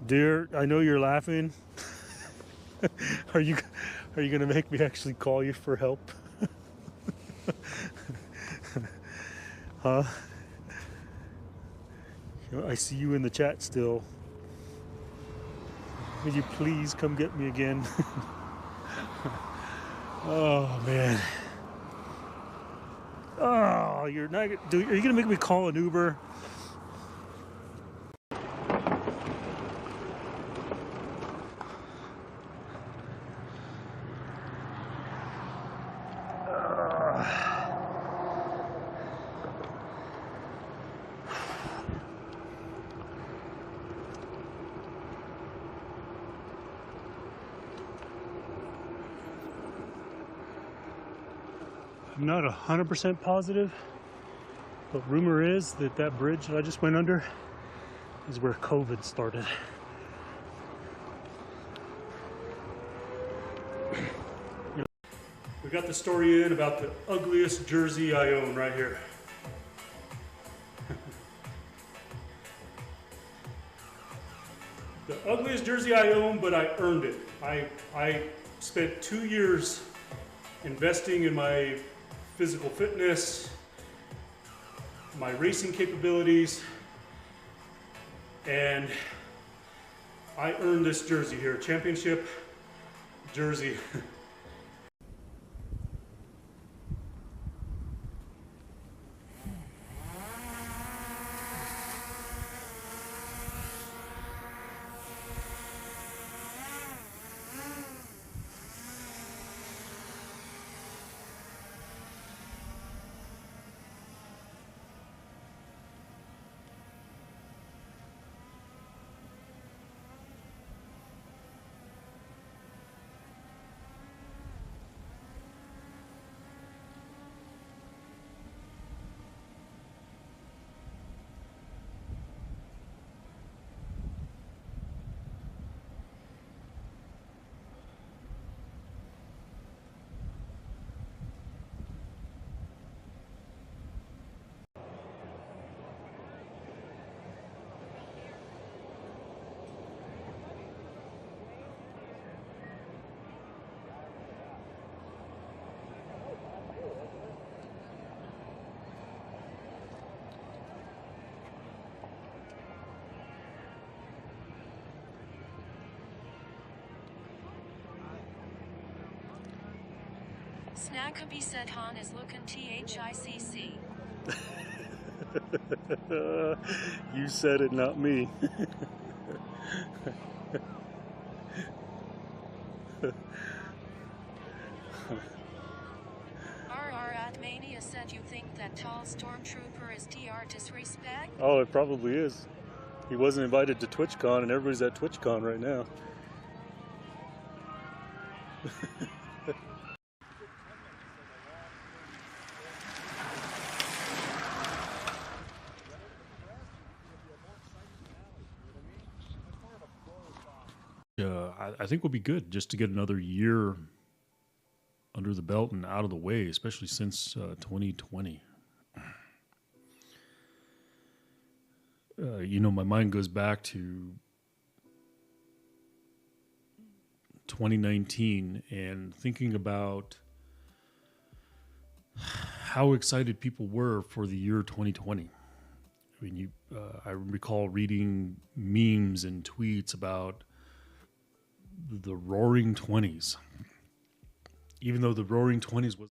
Dear, I know you're laughing. Are you gonna make me actually call you for help? Huh? I see you in the chat still. Will you please come get me again? Oh man. Oh, you're not. Are you gonna make me call an Uber? I'm not 100% positive, but rumor is that that bridge that I just went under is where COVID started. We got the story in about the ugliest jersey I own right here. The ugliest jersey I own, but I earned it. I spent 2 years investing in my physical fitness, my racing capabilities, and I earned this jersey here, championship jersey. Snackabee said Han is looking THICC. You said it, not me. RR at Mania said you think that tall stormtrooper is TR disrespect? Oh, it probably is. He wasn't invited to TwitchCon, and everybody's at TwitchCon right now. I think we'll be good just to get another year under the belt and out of the way, especially since 2020. You know, my mind goes back to 2019 and thinking about how excited people were for the year 2020. I mean, I recall reading memes and tweets about the Roaring 20s, even though the Roaring 20s was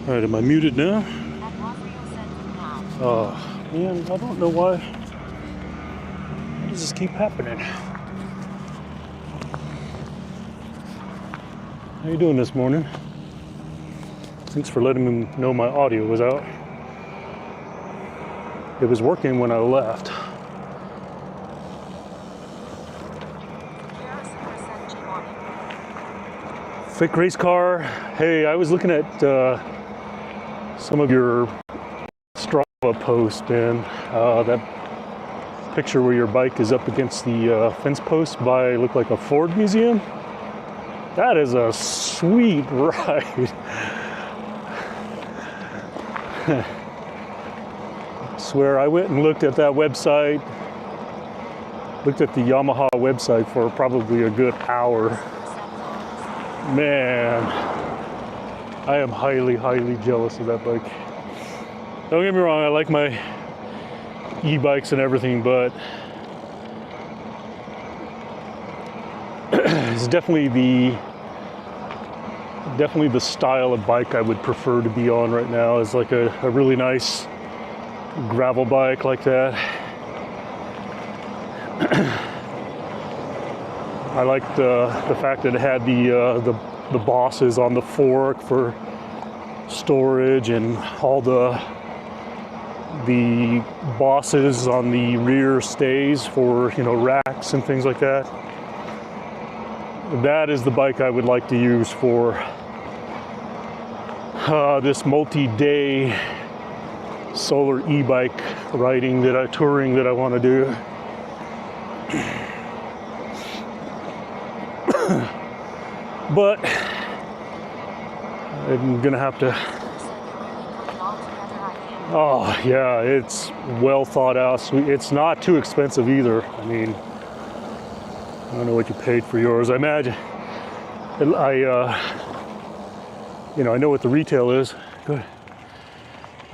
All right, am I muted now? Oh, man, I don't know why. Why does this keep happening? How you doing this morning? Thanks for letting me know my audio was out. It was working when I left. Fake race car. Hey, I was looking at some of your Strava posts, man. That picture where your bike is up against the fence post by, look like a Ford museum. That is a sweet ride. I swear, I went and looked at that website, looked at the Yamaha website for probably a good hour. Man, I am highly, highly jealous of that bike. Don't get me wrong, I like my e-bikes and everything, but it's definitely the style of bike I would prefer to be on right now. Is like a really nice gravel bike like that. I liked the fact that it had the bosses on the fork for storage, and all the bosses on the rear stays for, you know, racks and things like that. That is the bike I would like to use for this multi-day solar e-bike touring that I want to do. But I'm gonna have to. Oh yeah, it's well thought out. Sweet. It's not too expensive either. I mean, I don't know what you paid for yours. I imagine. You know, I know what the retail is. Good.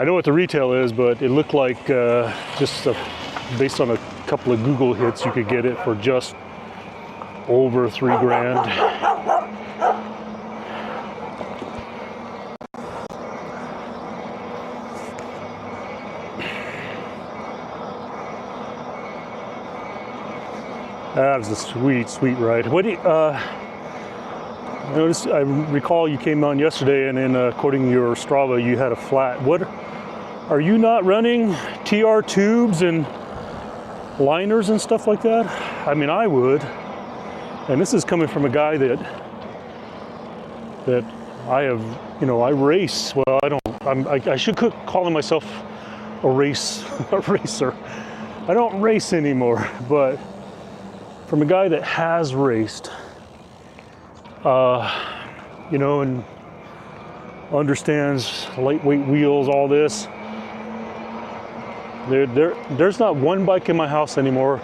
I know what the retail is, but it looked like based on a couple of Google hits, you could get it for just over $3,000. That was a sweet, sweet ride. What do you, I recall you came on yesterday, and then according to your Strava, you had a flat. What are you not running TR tubes and liners and stuff like that? I mean, I would. And this is coming from a guy that I have, you know, I race. Well, I should quit calling myself a racer. I don't race anymore, but from a guy that has raced, you know, and understands lightweight wheels, all this. There's not one bike in my house anymore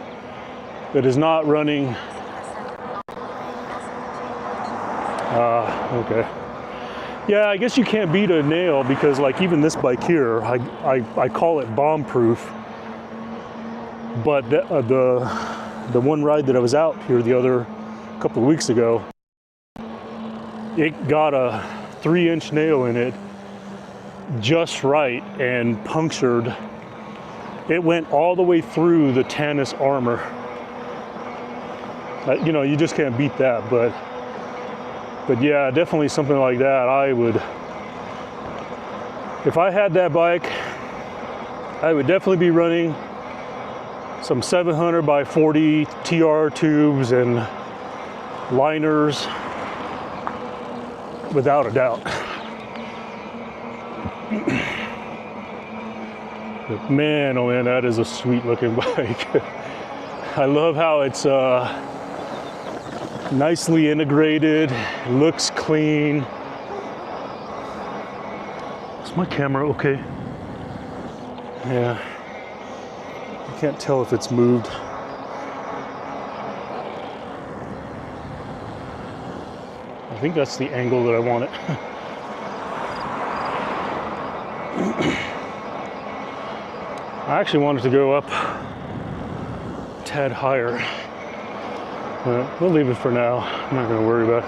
that is not running. Okay. Yeah, I guess you can't beat a nail, because like even this bike here, I call it bomb proof. But the one ride that I was out here the other couple of weeks ago, it got a 3-inch nail in it just right and punctured. It went all the way through the Tannis armor. You know, you just can't beat that, but yeah, definitely something like that. I would, if I had that bike, I would definitely be running some 700 by 40 TR tubes and liners, without a doubt. But man, oh man, that is a sweet looking bike. I love how it's nicely integrated, looks clean. Is my camera okay? Yeah. I can't tell if it's moved. I think that's the angle that I want it. I actually wanted to go up a tad higher. We'll leave it for now. I'm not going to worry about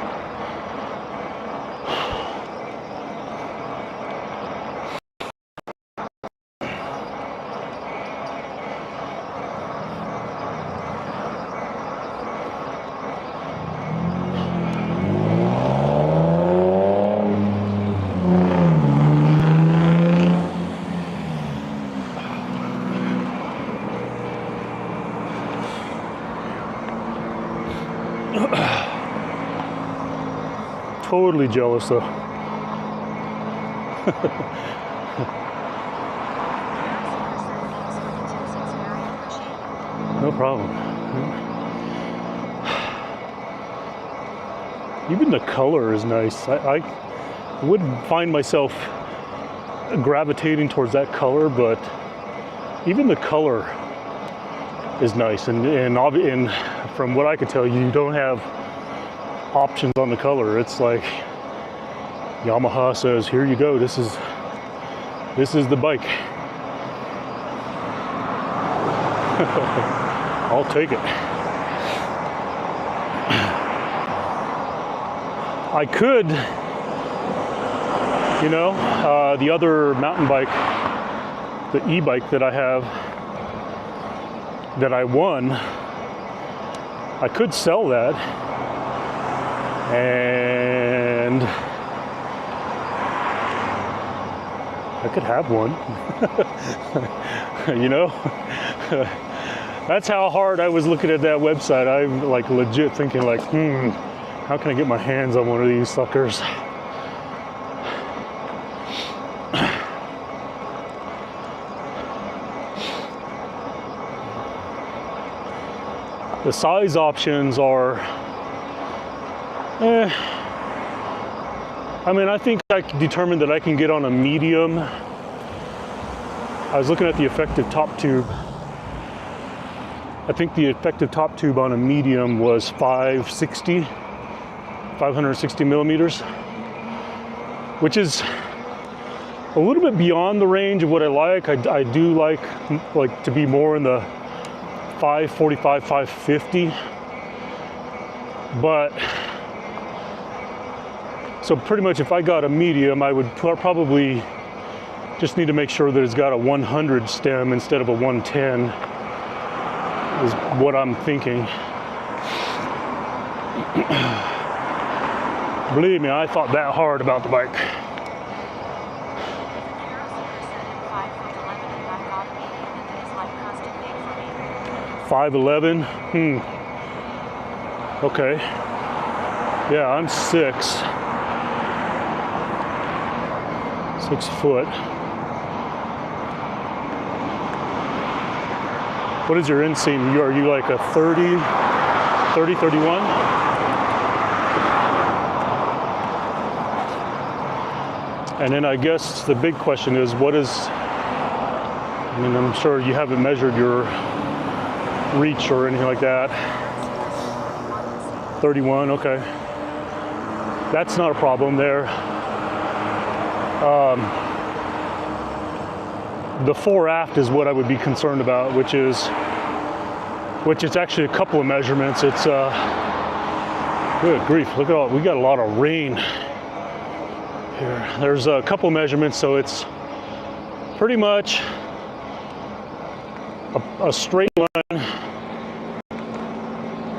totally jealous though. No problem. Even the color is nice. I wouldn't find myself gravitating towards that color, but even the color is nice. And from what I could tell, you don't have options on the color. It's like Yamaha says, here you go. This is the bike. I'll take it. I could, the other mountain bike, the e-bike that I have, that I won, I could sell that and I could have one. That's how hard I was looking at that website. I'm like legit thinking like, how can I get my hands on one of these suckers? The size options are, I think I determined that I can get on a medium. I was looking at the effective top tube. I think the effective top tube on a medium was 560 millimeters, which is a little bit beyond the range of what I like. I do like to be more in the 545, 550, but so pretty much if I got a medium, I would probably just need to make sure that it's got a 100 stem instead of a 110 is what I'm thinking. Believe me, I thought that hard about the bike. $5.11. Okay. Yeah, I'm 6 foot. What is your inseam? Are you like a 30, 31? And then I guess the big question is, I'm sure you haven't measured your reach or anything like that. 31, okay. That's not a problem there. The fore aft is what I would be concerned about, which is actually a couple of measurements. It's good grief, look at all, we got a lot of rain here. There's a couple of measurements, so it's pretty much a straight line,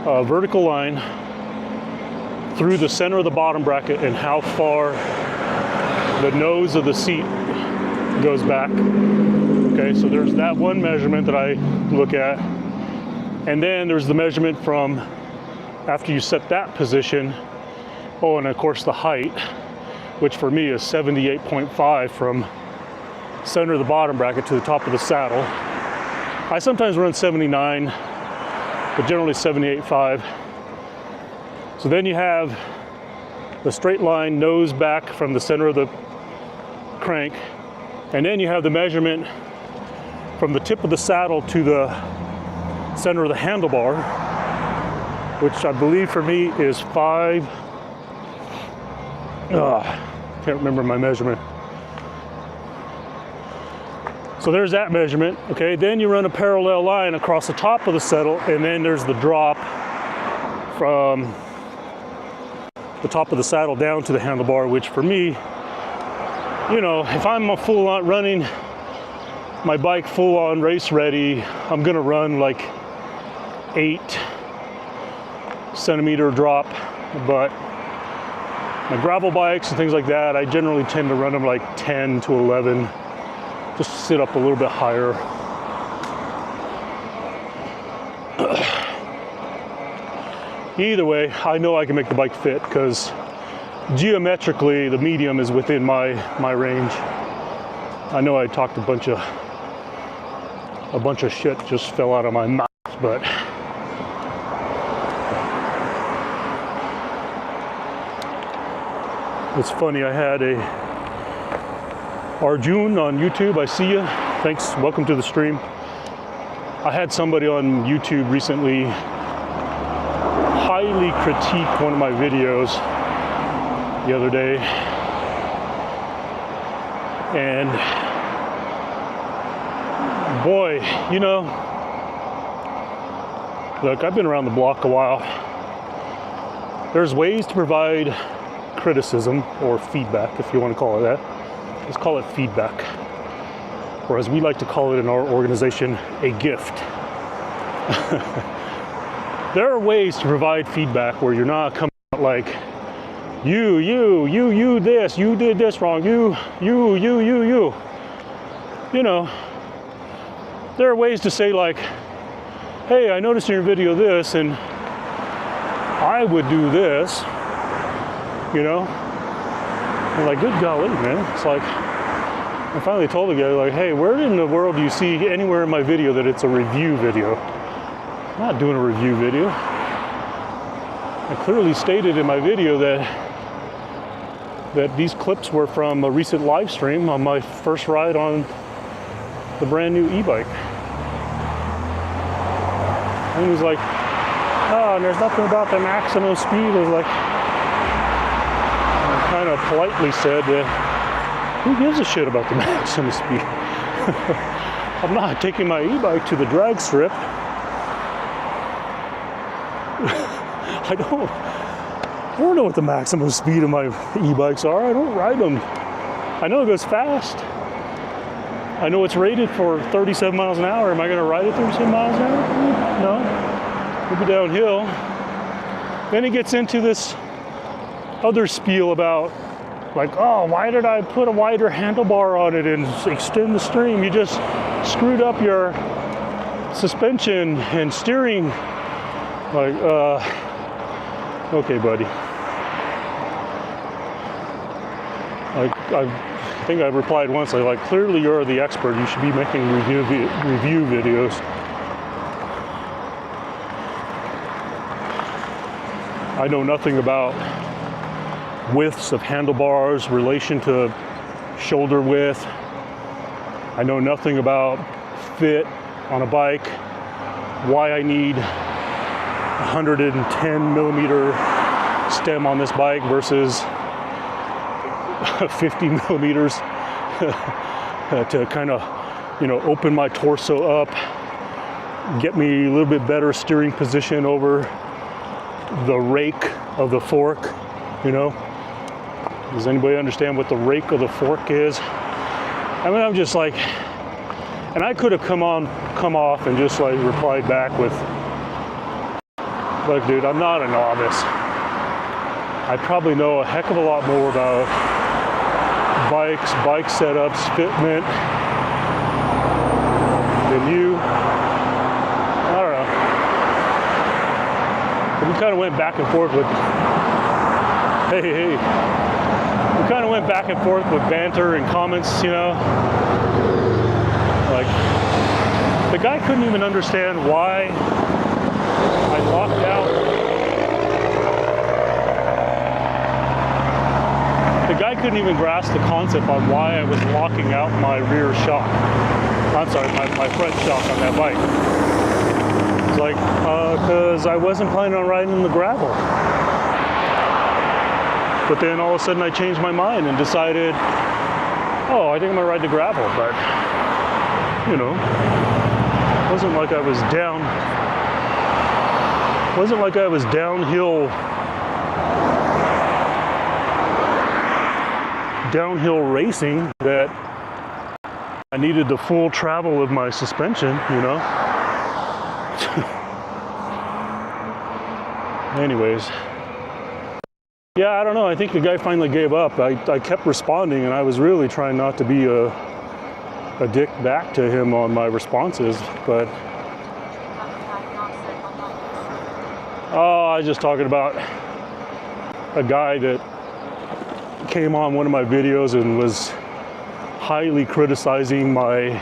a vertical line through the center of the bottom bracket and how far the nose of the seat goes back. Okay, so there's that one measurement that I look at. And then there's the measurement from after you set that position. Oh, and of course the height, which for me is 78.5 from center of the bottom bracket to the top of the saddle. I sometimes run 79, but generally 78.5. So then you have the straight line nose back from the center of the crank, and then you have the measurement from the tip of the saddle to the center of the handlebar, which I believe for me is 5. Can't remember my measurement. So there's that measurement. Okay, then you run a parallel line across the top of the saddle, and then there's the drop from the top of the saddle down to the handlebar, which for me, if I'm a full on running my bike full on race ready, I'm gonna run like 8 centimeter drop. But my gravel bikes and things like that, I generally tend to run them like 10 to 11, just to sit up a little bit higher. Either way, I know I can make the bike fit because geometrically, the medium is within my range. I know I talked a bunch of shit just fell out of my mouth, but it's funny. I had a Arjun on YouTube. I see you. Thanks. Welcome to the stream. I had somebody on YouTube recently highly critique one of my videos the other day, and boy, you know, look, I've been around the block a while. There's ways to provide criticism or feedback, if you want to call it that. Let's call it feedback, or as we like to call it in our organization, a gift. There are ways to provide feedback where you're not coming out like, you this, you did this wrong, you. You know, there are ways to say like, hey, I noticed in your video this, and I would do this, you know? I'm like, good golly, man. It's like, I finally told the guy, like, hey, where in the world do you see anywhere in my video that it's a review video? I'm not doing a review video. I clearly stated in my video that these clips were from a recent live stream on my first ride on the brand new e-bike. And he was like, oh, and there's nothing about the maximum speed. I was like, I kind of politely said that, who gives a shit about the maximum speed? I'm not taking my e-bike to the drag strip. I don't know what the maximum speed of my e-bikes are. I don't ride them. I know it goes fast. I know it's rated for 37 miles an hour. Am I going to ride it 37 miles an hour? No. Maybe downhill. Then he gets into this other spiel about, like, oh, why did I put a wider handlebar on it and extend the stream? You just screwed up your suspension and steering. Like, okay, buddy. I think I replied once, like, clearly you're the expert. You should be making review videos. I know nothing about widths of handlebars, relation to shoulder width. I know nothing about fit on a bike, why I need 110 millimeter stem on this bike versus 50 millimeters to kind of, you know, open my torso up, get me a little bit better steering position over the rake of the fork, you know. Does anybody understand what the rake of the fork is? I mean, I'm just like, and I could have come off and just like replied back with, look, dude, I'm not a novice. I probably know a heck of a lot more about bikes, bike setups, fitment than you. I don't know. But we kind of went back and forth with, hey. We kind of went back and forth with banter and comments, you know. Like, the guy couldn't even understand why I locked out. The guy couldn't even grasp the concept on why I was locking out my rear shock. I'm sorry, my front shock on that bike. It's like, because I wasn't planning on riding in the gravel. But then all of a sudden I changed my mind and decided, oh, I think I'm gonna ride the gravel. But, you know, it wasn't like I was downhill racing that I needed the full travel of my suspension, you know. Anyways. Yeah, I don't know. I think the guy finally gave up. I kept responding, and I was really trying not to be a dick back to him on my responses, but I was just talking about a guy that came on one of my videos and was highly criticizing my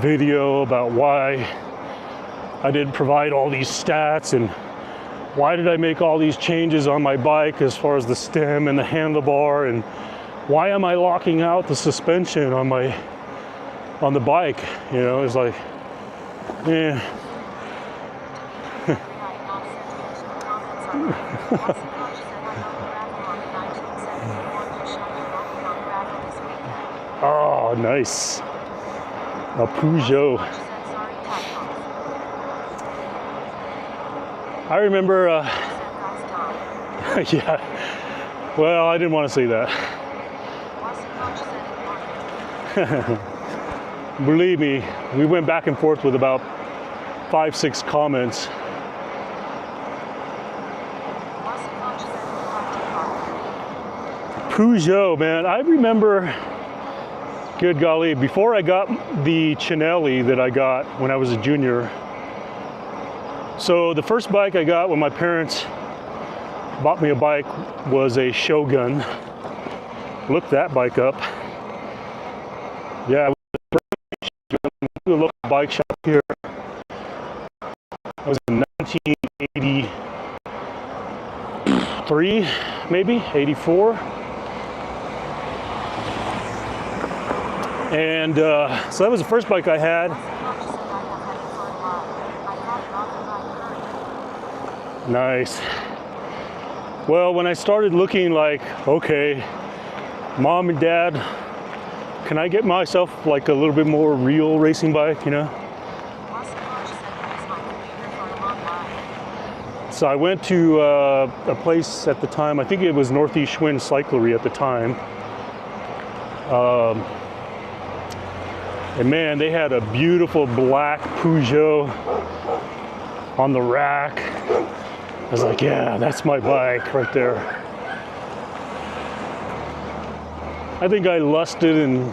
video about why I didn't provide all these stats and why did I make all these changes on my bike as far as the stem and the handlebar, and why am I locking out the suspension on the bike? You know, it's like, yeah. Oh, nice. A Peugeot. I remember, yeah. Well, I didn't want to say that. Believe me, we went back and forth with about 5-6 comments. Peugeot, man, I remember, good golly, before I got the Cinelli that I got when I was a junior. So the first bike I got when my parents bought me a bike was a Shogun. Look that bike up. Yeah, a local bike shop here. It was in 1983, maybe 84. And so that was the first bike I had. Nice. Well, when I started looking like, okay, mom and dad, can I get myself like a little bit more real racing bike, you know? So I went to a place at the time, I think it was Northeast Schwinn Cyclery at the time. And man, they had a beautiful black Peugeot on the rack. I was like, yeah, that's my bike right there. I think I lusted and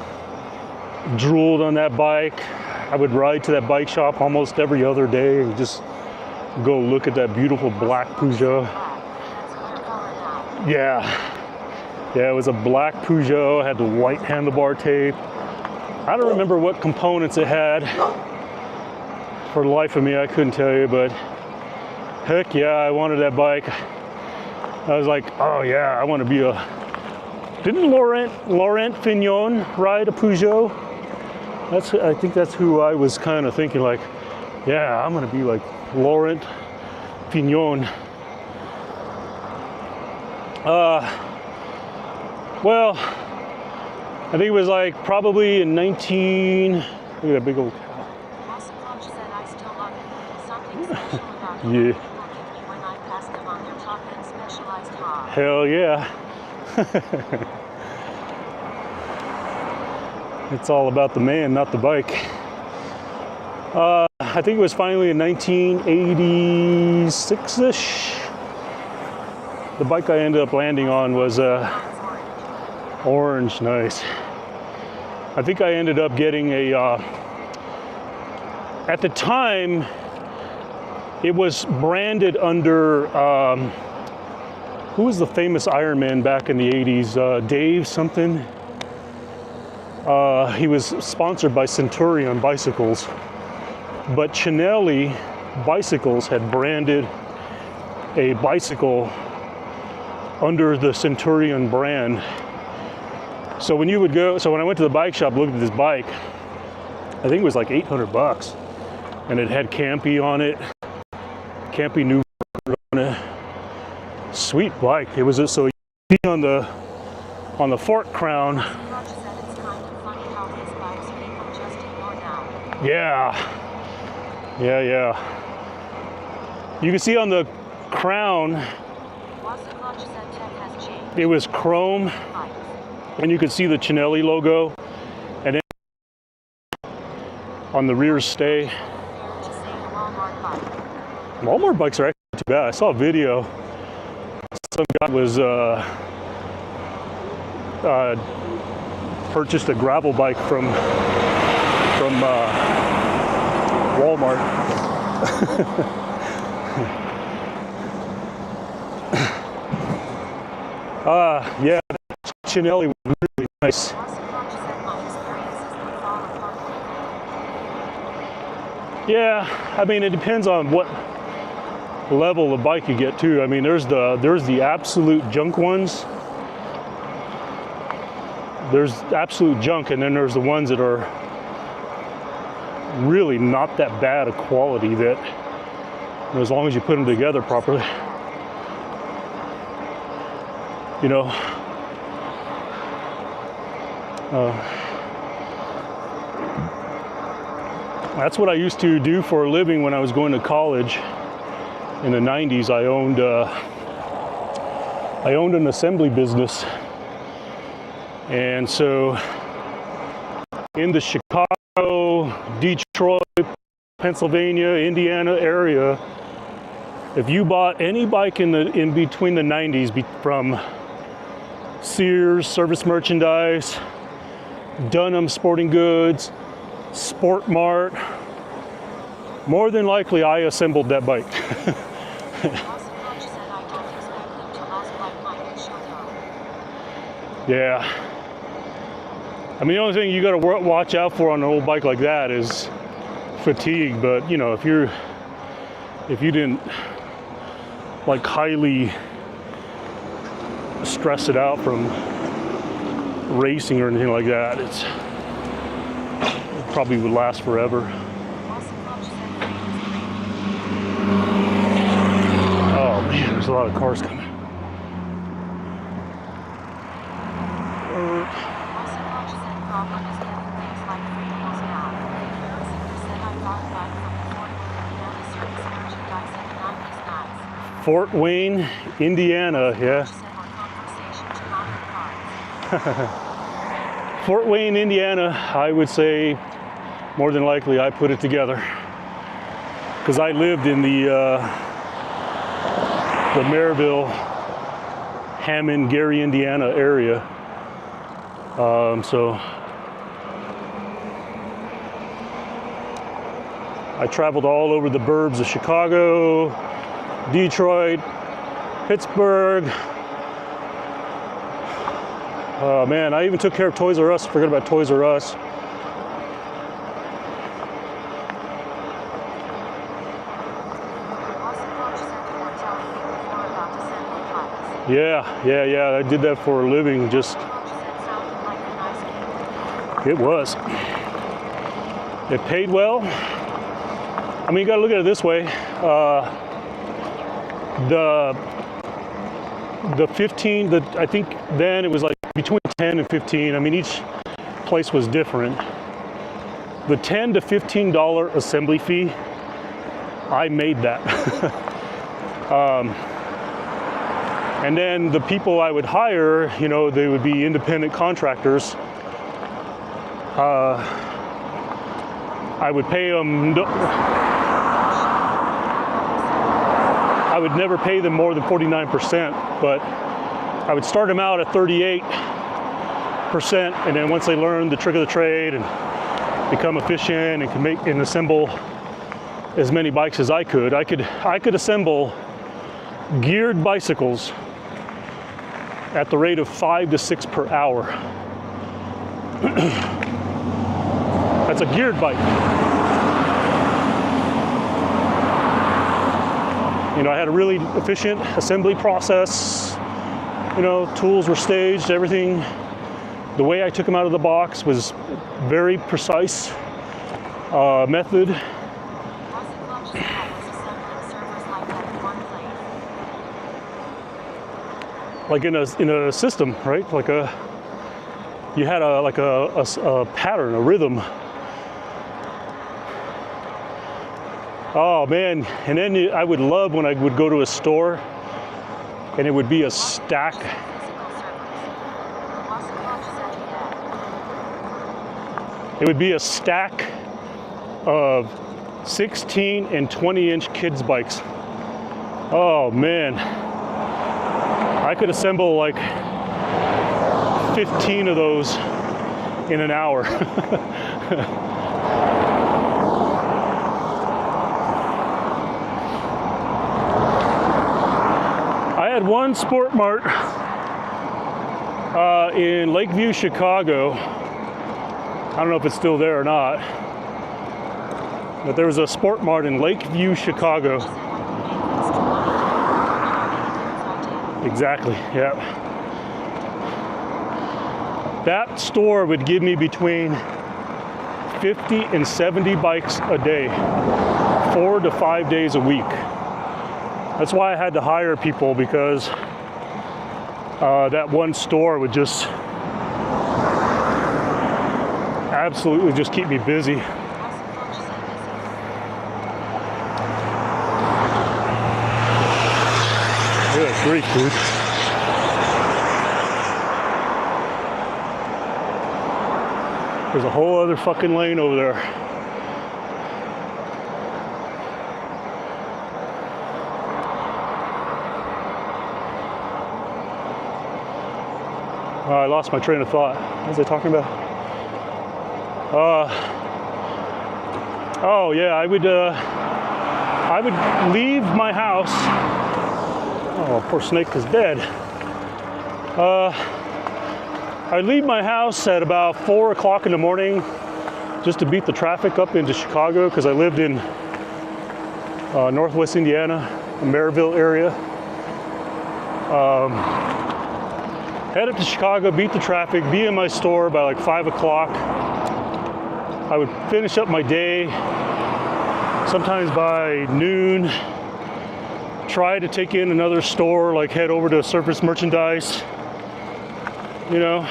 drooled on that bike. I would ride to that bike shop almost every other day and just go look at that beautiful black Peugeot. Yeah, it was a black Peugeot, had the white handlebar tape. I don't remember what components it had. For the life of me, I couldn't tell you, but heck yeah, I wanted that bike. I was like, oh yeah, I want to be a... Didn't Laurent Fignon ride a Peugeot? I think that's who I was kind of thinking, like, yeah, I'm going to be like Laurent Fignon. Well, I think it was like probably in 19... Look at that big old cow. Yeah. Hell yeah. It's all about the man, not the bike. I think it was finally in 1986-ish. The bike I ended up landing on was orange, nice. I think I ended up getting a, at the time, it was branded under, who was the famous Ironman back in the 80s? Dave something? He was sponsored by Centurion Bicycles, but Cinelli Bicycles had branded a bicycle under the Centurion brand. So when you would go, so when I went to the bike shop, looked at this bike, I think it was like $800, and it had Campy on it, Campy New on it. Sweet bike. It was so you see on the fork crown. Yeah. You can see on the crown, it was chrome, and you could see the Cinelli logo, and then on the rear stay. Walmart bikes are actually too bad. I saw a video. Some guy was purchased a gravel bike from Walmart. Yeah, Chinelli was really nice. Yeah, I mean, it depends on what level of bike you get to. I mean, there's the absolute junk ones. There's absolute junk, and then there's the ones that are really not that bad a quality, that as long as you put them together properly, you know. That's what I used to do for a living when I was going to college in the 90s. I owned an assembly business, and so in the Chicago, Detroit, Pennsylvania, Indiana area, if you bought any bike in between the 90s, from Sears, Service Merchandise, Dunham Sporting Goods, Sport Mart, more than likely I assembled that bike. Yeah. I mean, the only thing you got to watch out for on an old bike like that is fatigue. But you know, if you didn't like highly stress it out from racing or anything like that, it probably would last forever. Oh man, there's a lot of cars coming. Fort Wayne, Indiana, yeah. Fort Wayne, Indiana, I would say more than likely I put it together, because I lived in the Maryville, Hammond, Gary, Indiana area. So I traveled all over the burbs of Chicago, Detroit, Pittsburgh. Oh man, I even took care of Toys R Us. Forget about Toys R Us. Yeah, I did that for a living. Just, it was. It paid well. I mean, you gotta look at it this way. The 15, I think then it was like between 10 and 15. I mean, each place was different. The $10 to $15 assembly fee, I made that. And then the people I would hire, you know, they would be independent contractors. I would pay them, I would never pay them more than 49%, but I would start them out at 38%, and then once they learn the trick of the trade and become efficient and can make and assemble as many bikes as I could assemble geared bicycles at the rate of 5 to 6 per hour. That's a geared bike. You know, I had a really efficient assembly process. You know, tools were staged, everything. The way I took them out of the box was very precise method. Like in a system, right? Like you had a pattern, a rhythm. Oh man, and then I would love when I would go to a store and it would be a stack. It would be a stack of 16 and 20-inch kids bikes. Oh man, I could assemble like 15 of those in an hour. I had one Sport Mart In Lakeview, Chicago. I don't know if it's still there or not, but there was a Sport Mart in Lakeview, Chicago. Exactly, yeah. That store would give me between 50 and 70 bikes a day, 4 to 5 days a week. That's why I had to hire people, because that one store would just absolutely just keep me busy. Good grief, dude. There's a whole other fucking lane over there. I lost my train of thought. What was I talking about? Oh yeah, I would leave my house. Oh, poor Snake is dead. I'd leave my house at about 4 o'clock in the morning just to beat the traffic up into Chicago, because I lived in Northwest Indiana, the Maryville area. Head up to Chicago, beat the traffic, be in my store by like 5 o'clock. I would finish up my day, sometimes by noon. Try to take in another store, like head over to Surface Merchandise, you know,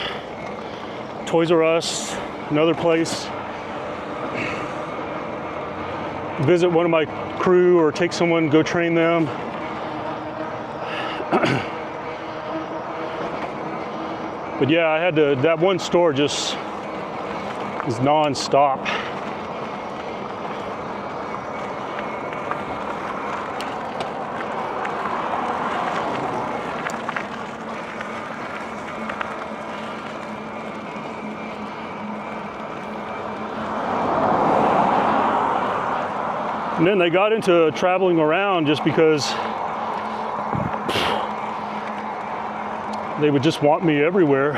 Toys R Us, another place. Visit one of my crew or take someone, go train them. But yeah, I had to, that one store just is non-stop. And then they got into traveling around just because they would just want me everywhere.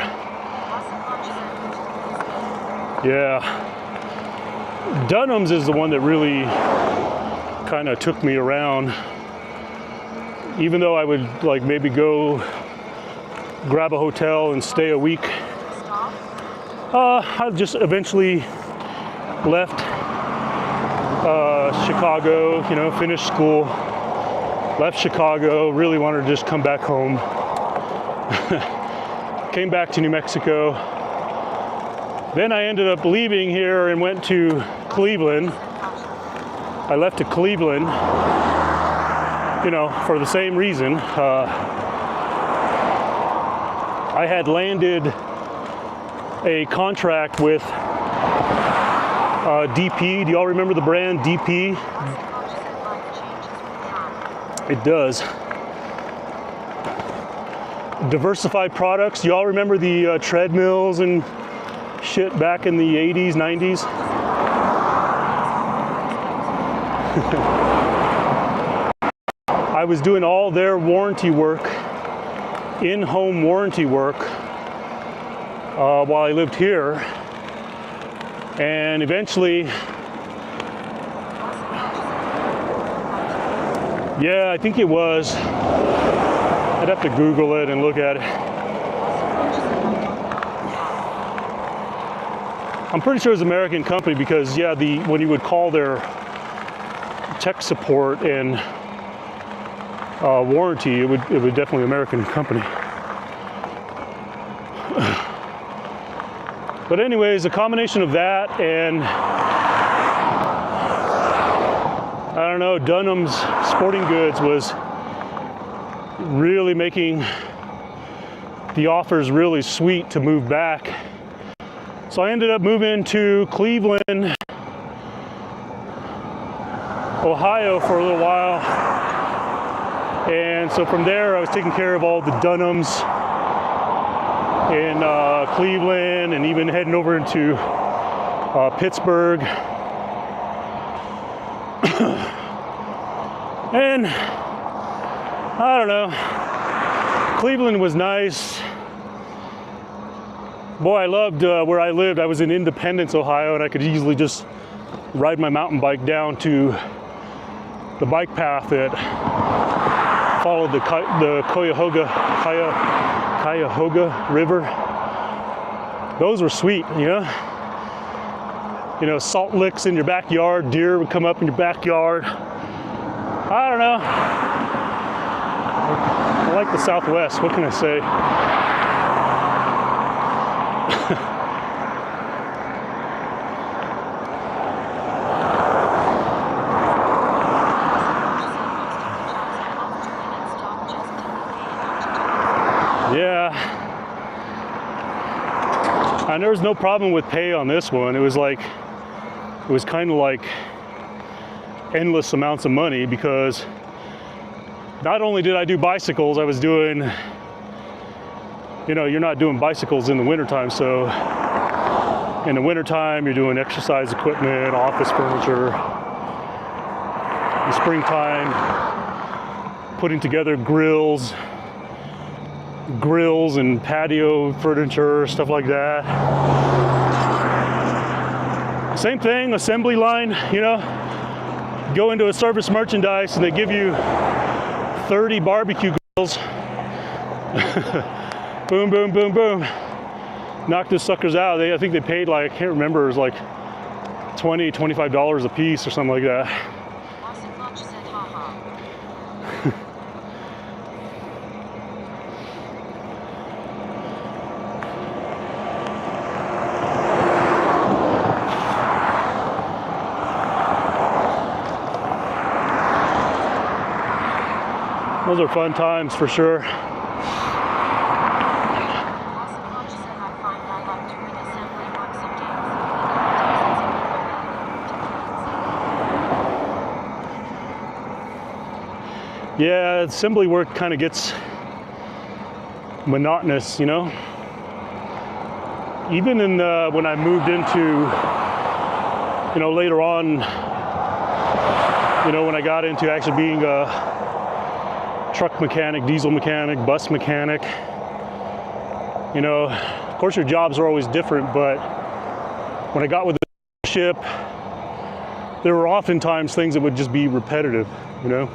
Yeah. Dunham's is the one that really kind of took me around. Even though I would like maybe go grab a hotel and stay a week. I just eventually left Chicago, you know, finished school, left Chicago, really wanted to just come back home. Came back to New Mexico. Then I ended up leaving here and went to Cleveland. I left to Cleveland, you know, for the same reason. I had landed a contract with DP. Do y'all remember the brand DP? It does. Diversified Products. Y'all remember the treadmills and shit back in the 80s, 90s? I was doing all their warranty work, in-home warranty work, while I lived here. And eventually, yeah, I think it was. I'd have to Google it and look at it. I'm pretty sure it's an American company because, yeah, when you would call their tech support and warranty, it would definitely an American company. But anyways, a combination of that and I don't know, Dunham's Sporting Goods was really making the offers really sweet to move back. So I ended up moving to Cleveland, Ohio for a little while. And so from there I was taking care of all the Dunhams in Cleveland and even heading over into Pittsburgh. And I don't know, Cleveland was nice. Boy, I loved where I lived. I was in Independence, Ohio, and I could easily just ride my mountain bike down to the bike path that followed the Cuyahoga River. Those were sweet, you know? You know, salt licks in your backyard, deer would come up in your backyard. I don't know. I like the Southwest, what can I say? Yeah. And there was no problem with pay on this one. It was kind of like endless amounts of money, because not only did I do bicycles, I was doing, you know, you're not doing bicycles in the wintertime, so in the wintertime you're doing exercise equipment, office furniture. In springtime, putting together grills and patio furniture, stuff like that. Same thing, assembly line, you know, go into a service merchandise and they give you 30 barbecue grills. Boom, boom, boom, boom. Knock those suckers out. I think they paid like, I can't remember, it was like $20, $25 a piece or something like that. Those are fun times for sure. Yeah, assembly work kind of gets monotonous, you know. Even in when I moved into, you know, later on, you know, when I got into actually being a truck mechanic, diesel mechanic, bus mechanic, you know, of course your jobs are always different, but when I got with the ship, there were oftentimes things that would just be repetitive, you know.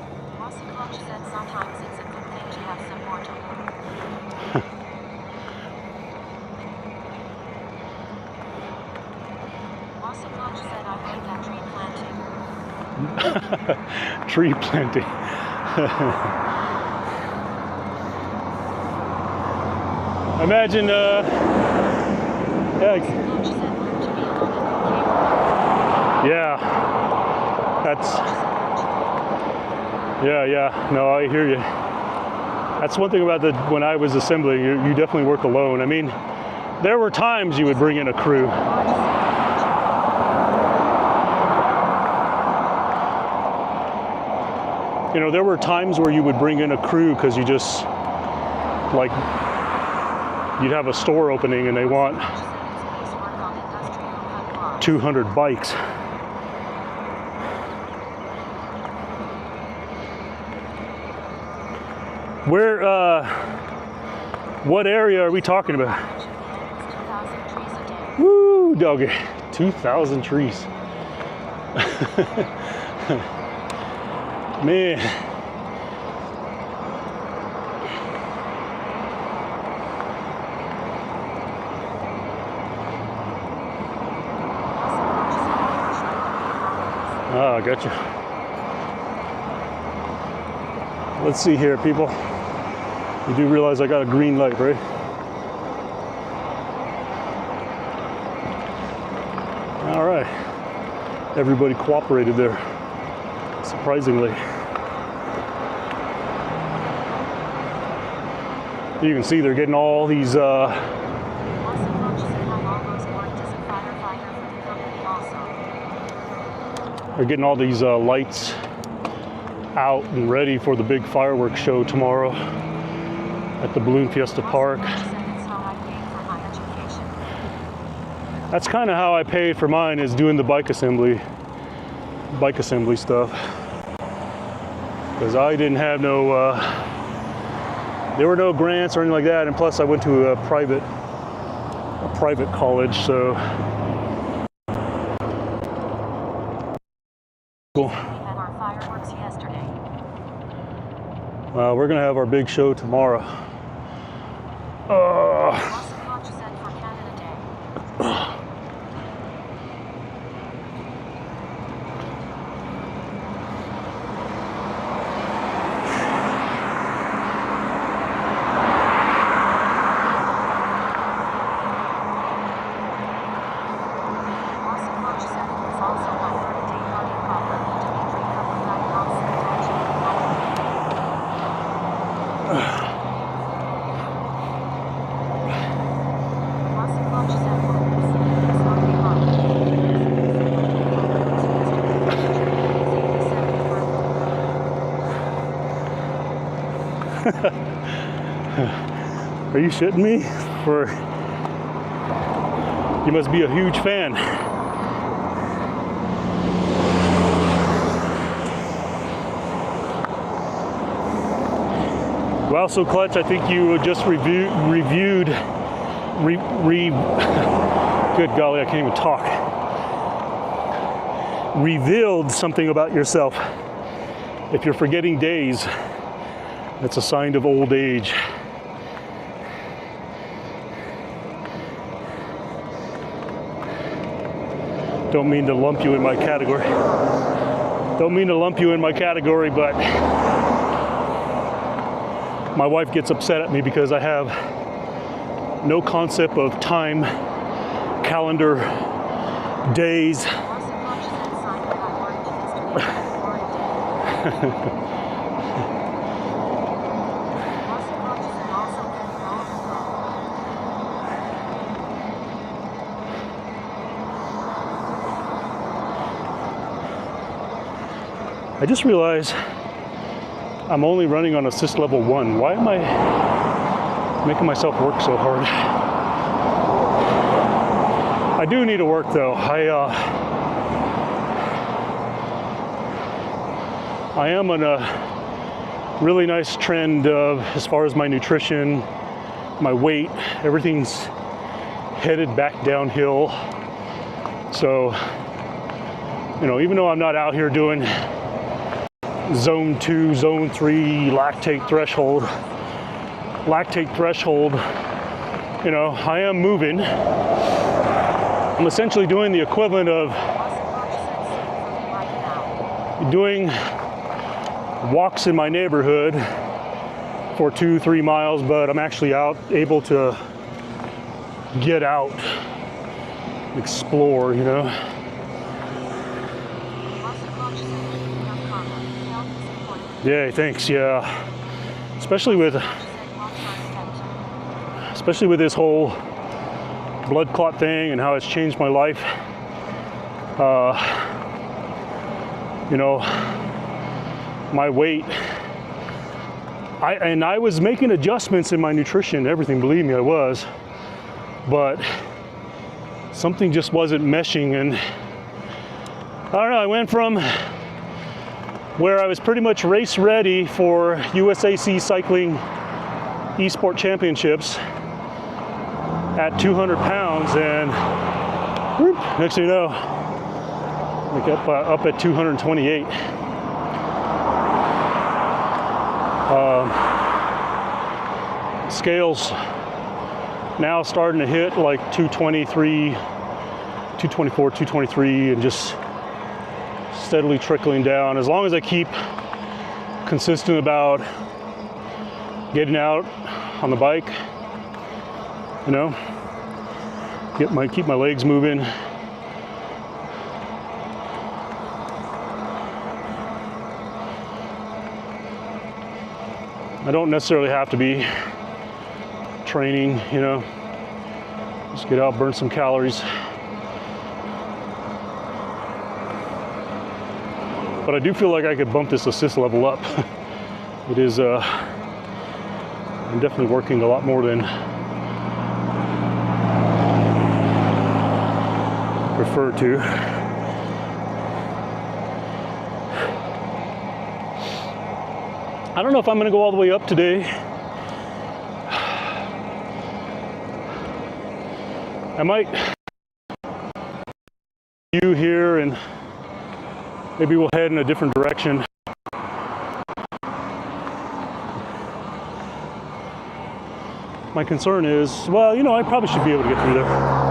Tree planting. Imagine, yeah, that's, yeah, no, I hear you. That's one thing about when I was assembling, you definitely work alone. I mean, there were times you would bring in a crew. You know, there were times where you would bring in a crew because you just, like, you'd have a store opening and they want 200 bikes. Where, what area are we talking about? Woo, doggy, 2,000 trees. Man. Oh, I got you. Let's see here, people. You do realize I got a green light, right? All right. Everybody cooperated there, surprisingly. You can see they're getting all these lights out and ready for the big fireworks show tomorrow at the Balloon Fiesta Park. That's kind of how I paid for mine, is doing the bike assembly stuff. Because I didn't have no, there were no grants or anything like that, and plus I went to a private private college, so cool. We had our fireworks yesterday. We're gonna have our big show tomorrow. Lost of consciousness for Canada Day. Loss of consciousness is also my birthday party property to be recovered by loss of Loss of consciousness is not behind. Are you shitting me? You must be a huge fan. Well, so Clutch, I think you just reviewed, good golly, I can't even talk. Revealed something about yourself. If you're forgetting days, that's a sign of old age. Don't mean to lump you in my category. Don't mean to lump you in my category, but my wife gets upset at me because I have no concept of time, calendar, days. Loss of consciousness sign that orange yesterday. Loss of consciousness also can be all I just realized I'm only running on assist level 1. Why am I making myself work so hard? I do need to work though. I am on a really nice trend of, as far as my nutrition, my weight, everything's headed back downhill. So, you know, even though I'm not out here doing zone 2, zone 3 lactate threshold, you know, I am moving. I'm essentially doing the equivalent of doing walks in my neighborhood for 2-3 miles, but I'm actually able to get out, explore, you know. Yeah, thanks. Yeah, especially with this whole blood clot thing and how it's changed my life. You know, my weight. I was making adjustments in my nutrition and everything. Believe me, I was, but something just wasn't meshing, and I don't know. I went from where I was pretty much race ready for USAC cycling eSport championships at 200 pounds, and whoop, next thing you know, like up at 228. Scales now starting to hit like 223, 224, 223, and just steadily trickling down. As long as I keep consistent about getting out on the bike, you know, keep my legs moving. I don't necessarily have to be training, you know, just get out, burn some calories. But I do feel like I could bump this assist level up. It is, I'm definitely working a lot more than I prefer to. I don't know if I'm gonna go all the way up today. I I might you here and maybe we'll head in a different direction. My concern is, well, you know, I probably should be able to get through there.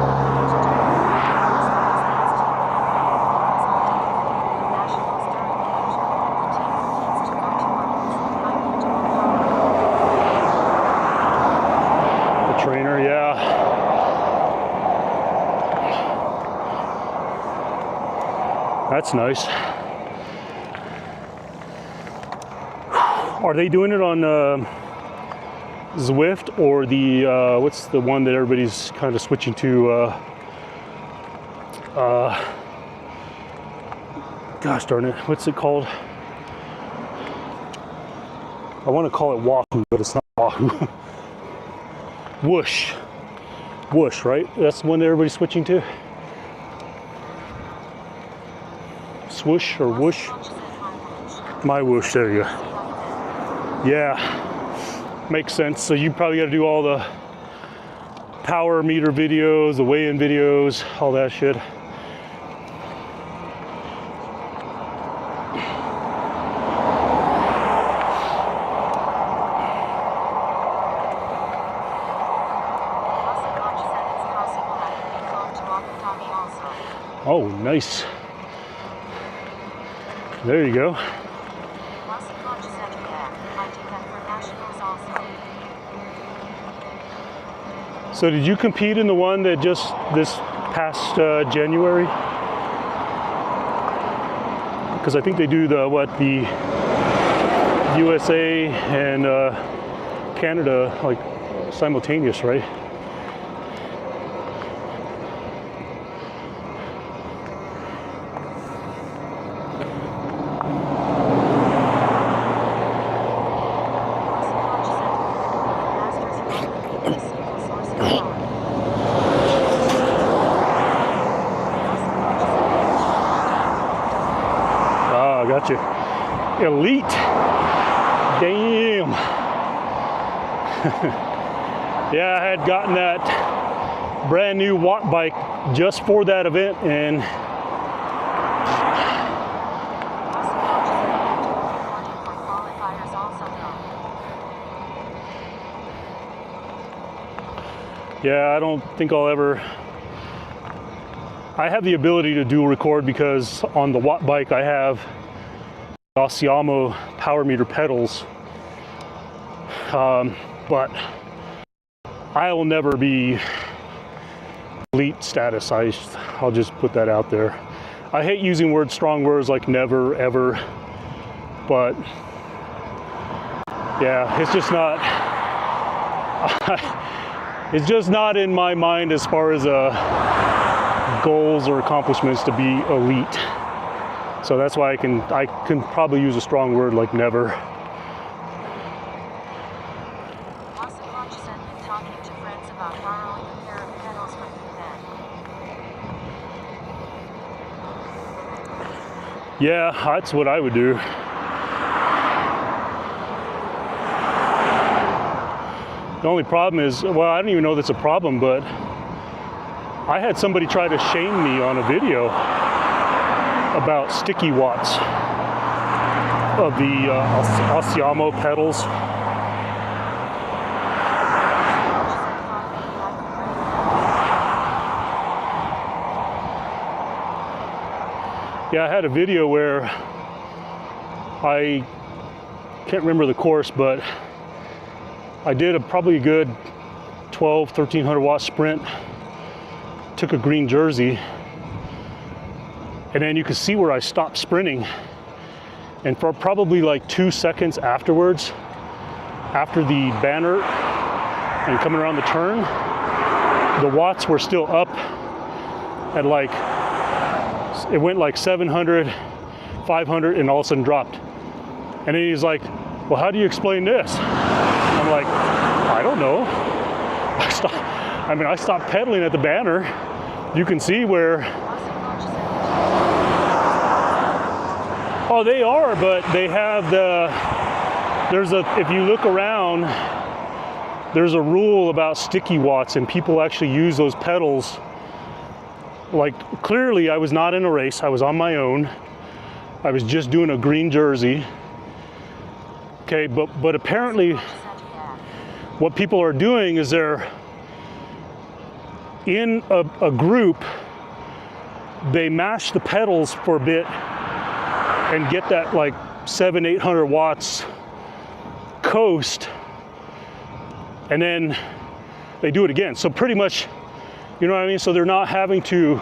That's nice. Are they doing it on Zwift or the what's the one that everybody's kind of switching to? Gosh darn it, what's it called? I want to call it Wahoo, but it's not Wahoo. Whoosh, right? That's the one that everybody's switching to. Swoosh or whoosh? My whoosh, there you go. Yeah, makes sense. So you probably got to do all the power meter videos, the weigh-in videos, all that shit. Oh, nice. There you go. So did you compete in the one that just this past January? Because I think they do the USA and Canada like simultaneous, right? Gotcha. Elite. Damn. Yeah, I had gotten that brand new watt bike just for that event, and yeah, I don't think I'll ever. I have the ability to dual record because on the watt bike I have Osciamo power meter pedals, but I will never be elite status. I'll just put that out there. I hate using strong words like never, ever, but yeah, it's just not. It's just not in my mind as far as goals or accomplishments to be elite. So that's why I can probably use a strong word like never. Yeah, that's what I would do. The only problem is, well, I don't even know that's a problem, but I had somebody try to shame me on a video about sticky watts of the Osciamo pedals. Yeah, I had a video where I can't remember the course, but I did probably a good 1300 watt sprint, took a green jersey, and then you could see where I stopped sprinting. And for probably like 2 seconds afterwards, after the banner and coming around the turn, the watts were still up at like, it went like 700, 500, and all of a sudden dropped. And then he's like, well, how do you explain this? I'm like, I don't know. I stopped pedaling at the banner. You can see where, oh, they are, but they have if you look around, there's a rule about sticky watts, and people actually use those pedals. Like, clearly I was not in a race, I was on my own. I was just doing a green jersey. Okay, but apparently what people are doing is they're in a group, they mash the pedals for a bit and get that like 700-800 watts coast, and then they do it again. So pretty much, you know what I mean? So they're not having to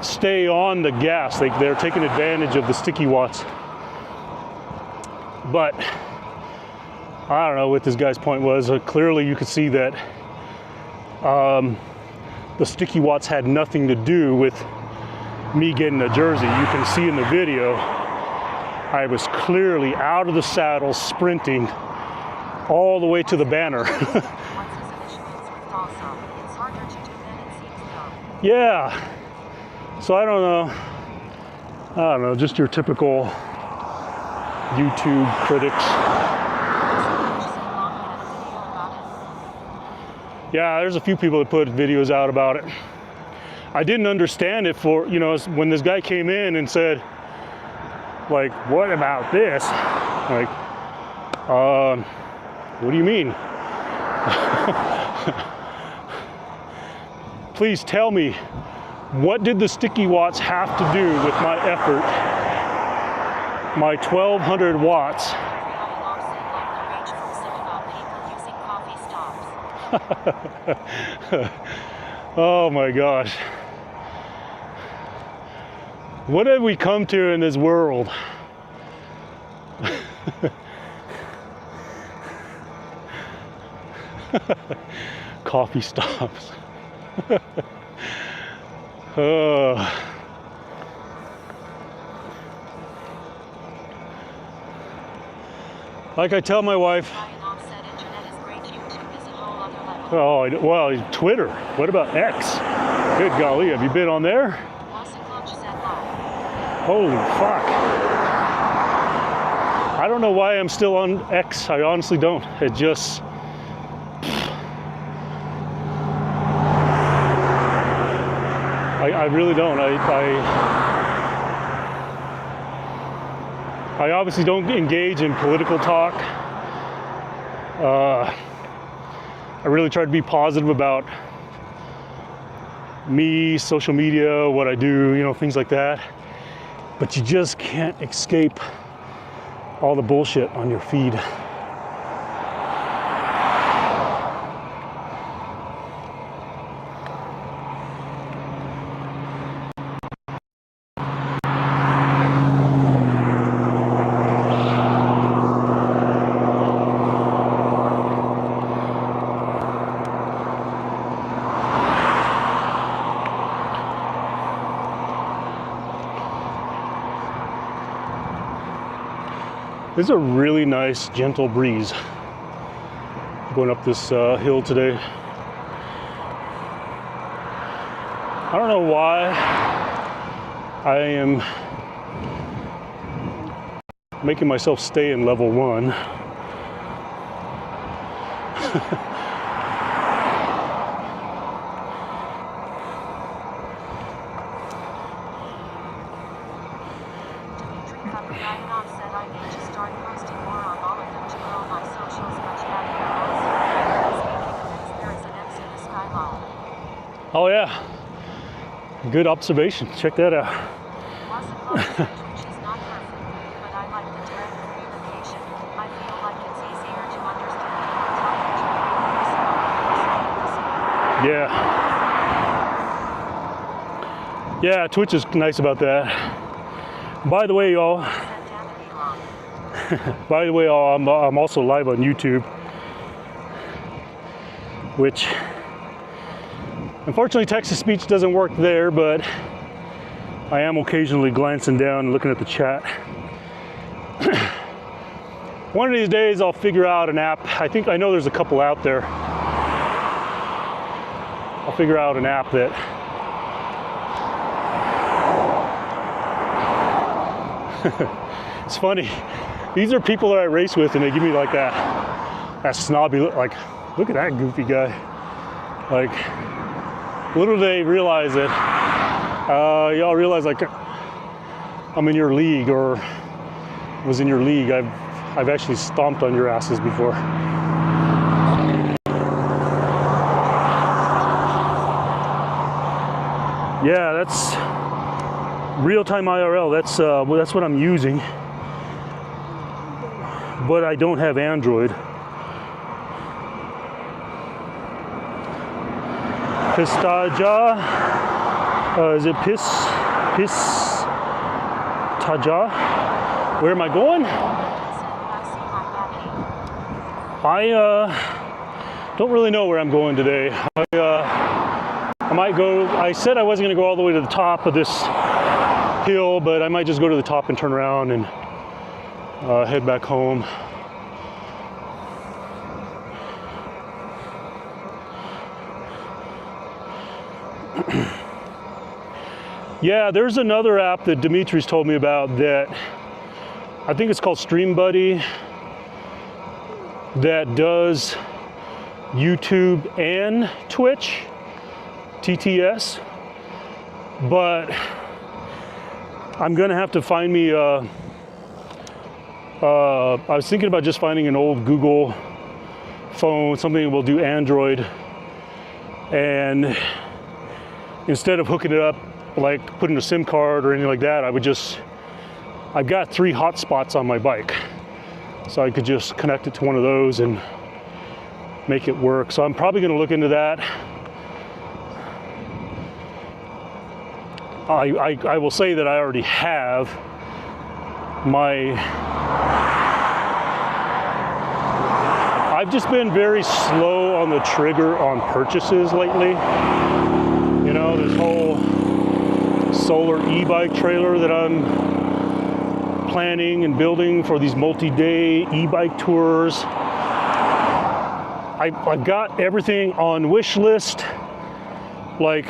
stay on the gas. They're taking advantage of the sticky watts. But I don't know what this guy's point was. Clearly you could see that the sticky watts had nothing to do with me getting a jersey. You can see in the video, I was clearly out of the saddle, sprinting all the way to the banner. Yeah. So I don't know, just your typical YouTube critics. Yeah, there's a few people that put videos out about it. I didn't understand it for, you know, when this guy came in and said, like, what about this? Like, what do you mean? Please tell me, what did the sticky watts have to do with my effort? My 1200 watts. Oh my gosh. What have we come to in this world? Coffee stops. Like I tell my wife, oh, well, Twitter. What about X? Good golly, have you been on there? Holy fuck. I don't know why I'm still on X. I honestly don't. It just... I really don't. I obviously don't engage in political talk. I really try to be positive about me, social media, what I do, you know, things like that. But you just can't escape all the bullshit on your feed. This is a really nice, gentle breeze going up this hill today. I don't know why I am making myself stay in level 1. Oh yeah, good observation. Check that out. Yeah. Yeah, Twitch is nice about that. By the way, y'all. By the way, y'all, I'm also live on YouTube, which unfortunately text-to-speech doesn't work there, but I am occasionally glancing down and looking at the chat. One of these days I'll figure out an app. I know there's a couple out there. I'll figure out an app that it's funny. These are people that I race with, and they give me like that snobby look, like, Look at that goofy guy. Like, little do they realize it. Y'all realize like I'm in your league or was in your league. I've actually stomped on your asses before. Yeah, that's real-time IRL. That's what I'm using. But I don't have Android. Pistaja, is it Pistaja? Where am I going? I don't really know where I'm going today. I might go, I said I wasn't gonna go all the way to the top of this hill, but I might just go to the top and turn around and head back home. Yeah, there's another app that Dimitri's told me about that I think it's called Stream Buddy that does YouTube and Twitch, TTS, but I'm gonna have to find me I was thinking about just finding an old Google phone, something that will do Android, and instead of hooking it up, like putting a SIM card or anything like that, I've got 3 hotspots on my bike. So I could just connect it to one of those and make it work. So I'm probably gonna look into that. I will say that I already have I've just been very slow on the trigger on purchases lately. You know, this whole solar e-bike trailer that I'm planning and building for these multi-day e-bike tours. I've got everything on wish list, like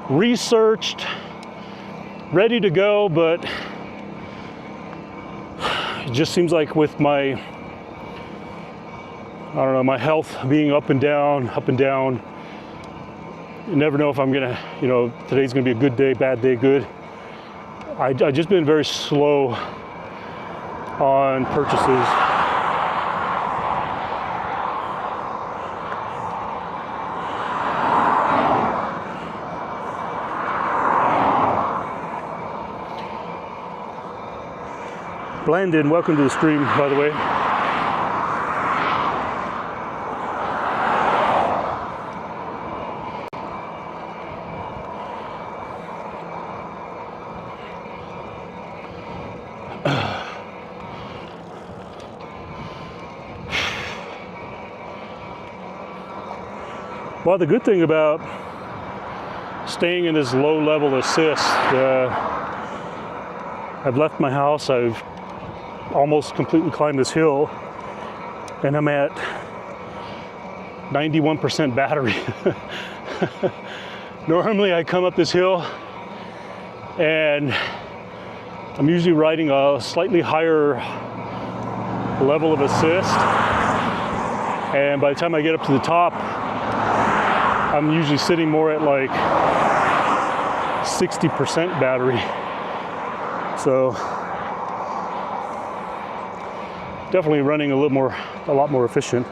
researched, ready to go, but it just seems like with my, I don't know, my health being up and down, you never know if I'm gonna, you know, today's gonna be a good day, bad day, good. I've just been very slow on purchases. Blandon, welcome to the stream, by the way. Well, the good thing about staying in this low level assist, I've left my house, I've almost completely climbed this hill, and I'm at 91% battery. Normally I come up this hill and I'm usually riding a slightly higher level of assist, and by the time I get up to the top, I'm usually sitting more at like 60% battery. So definitely running a lot more efficient,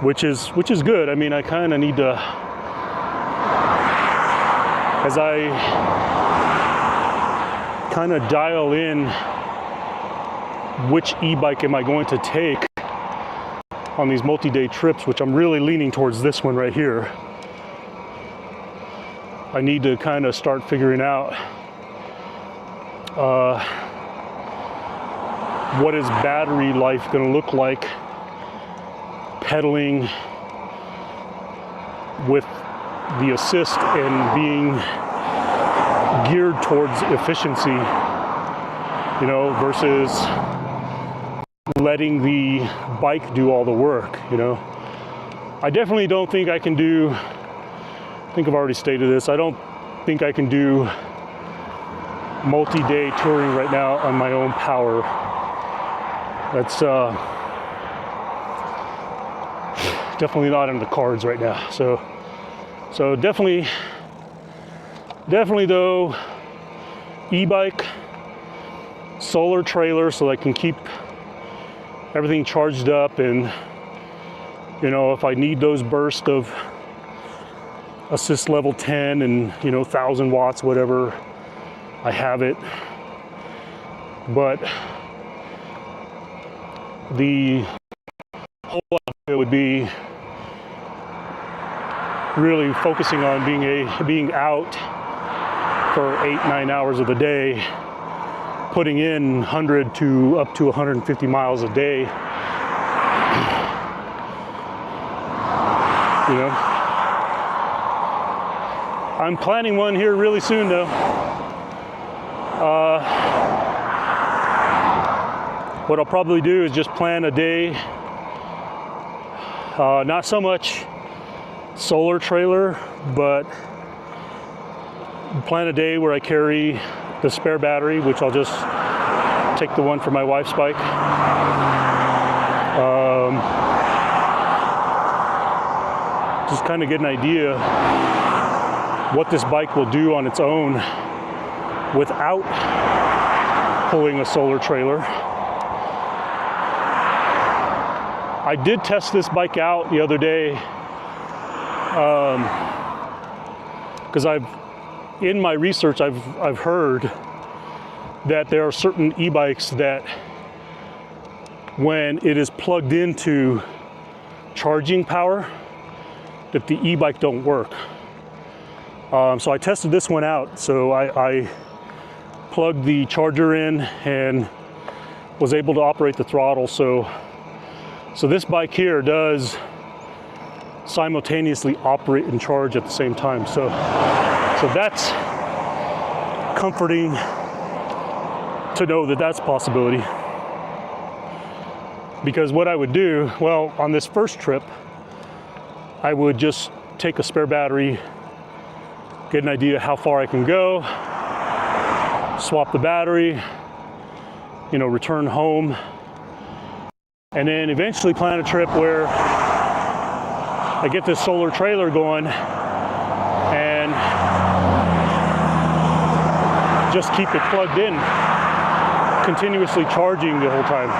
which is good. I mean, I kind of need to, as I kind of dial in which e-bike am I going to take on these multi-day trips, which I'm really leaning towards this one right here. I need to kind of start figuring out what is battery life going to look like pedaling with the assist and being geared towards efficiency, you know, versus letting the bike do all the work, you know. I definitely don't think I can do, I think I've already stated this, I don't think I can do multi-day touring right now on my own power. That's definitely not in the cards right now. So definitely though, e-bike, solar trailer, so I can keep everything charged up, and you know, if I need those bursts of assist level 10 and, you know, 1,000 watts, whatever, I have it. But the whole idea would be really focusing on being out for 8-9 hours of the day, putting in 100 to up to 150 miles a day. You know, I'm planning one here really soon though. What I'll probably do is just plan a day, not so much solar trailer, but plan a day where I carry the spare battery, which I'll just take the one for my wife's bike. Just kind of get an idea what this bike will do on its own without pulling a solar trailer. I did test this bike out the other day because in my research I've heard that there are certain e-bikes that when it is plugged into charging power, that the e-bike don't work. So I tested this one out. So I plugged the charger in and was able to operate the throttle. So this bike here does simultaneously operate and charge at the same time. So that's comforting to know that that's a possibility. Because what I would do, well, on this first trip, I would just take a spare battery, get an idea how far I can go, swap the battery, you know, return home, and then eventually plan a trip where I get this solar trailer going and just keep it plugged in, continuously charging the whole time.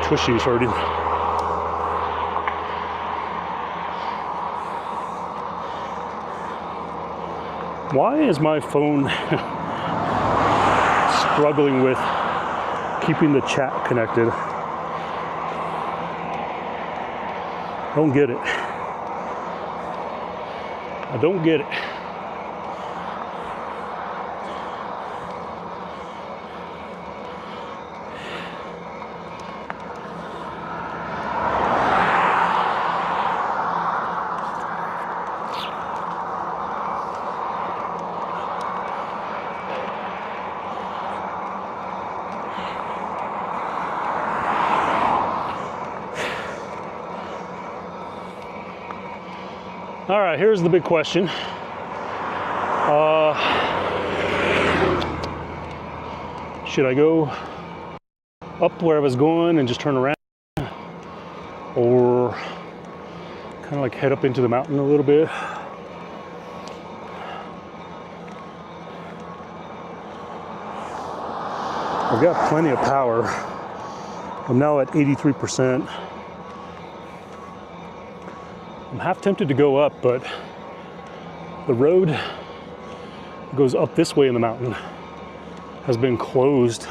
Tushy's hurting. Why is my phone struggling with keeping the chat connected? I don't get it. I don't get it. All right, here's the big question. Should I go up where I was going and just turn around, or kind of like head up into the mountain a little bit? I've got plenty of power. I'm now at 83%. I'm half tempted to go up, but the road goes up this way in the mountain has been closed.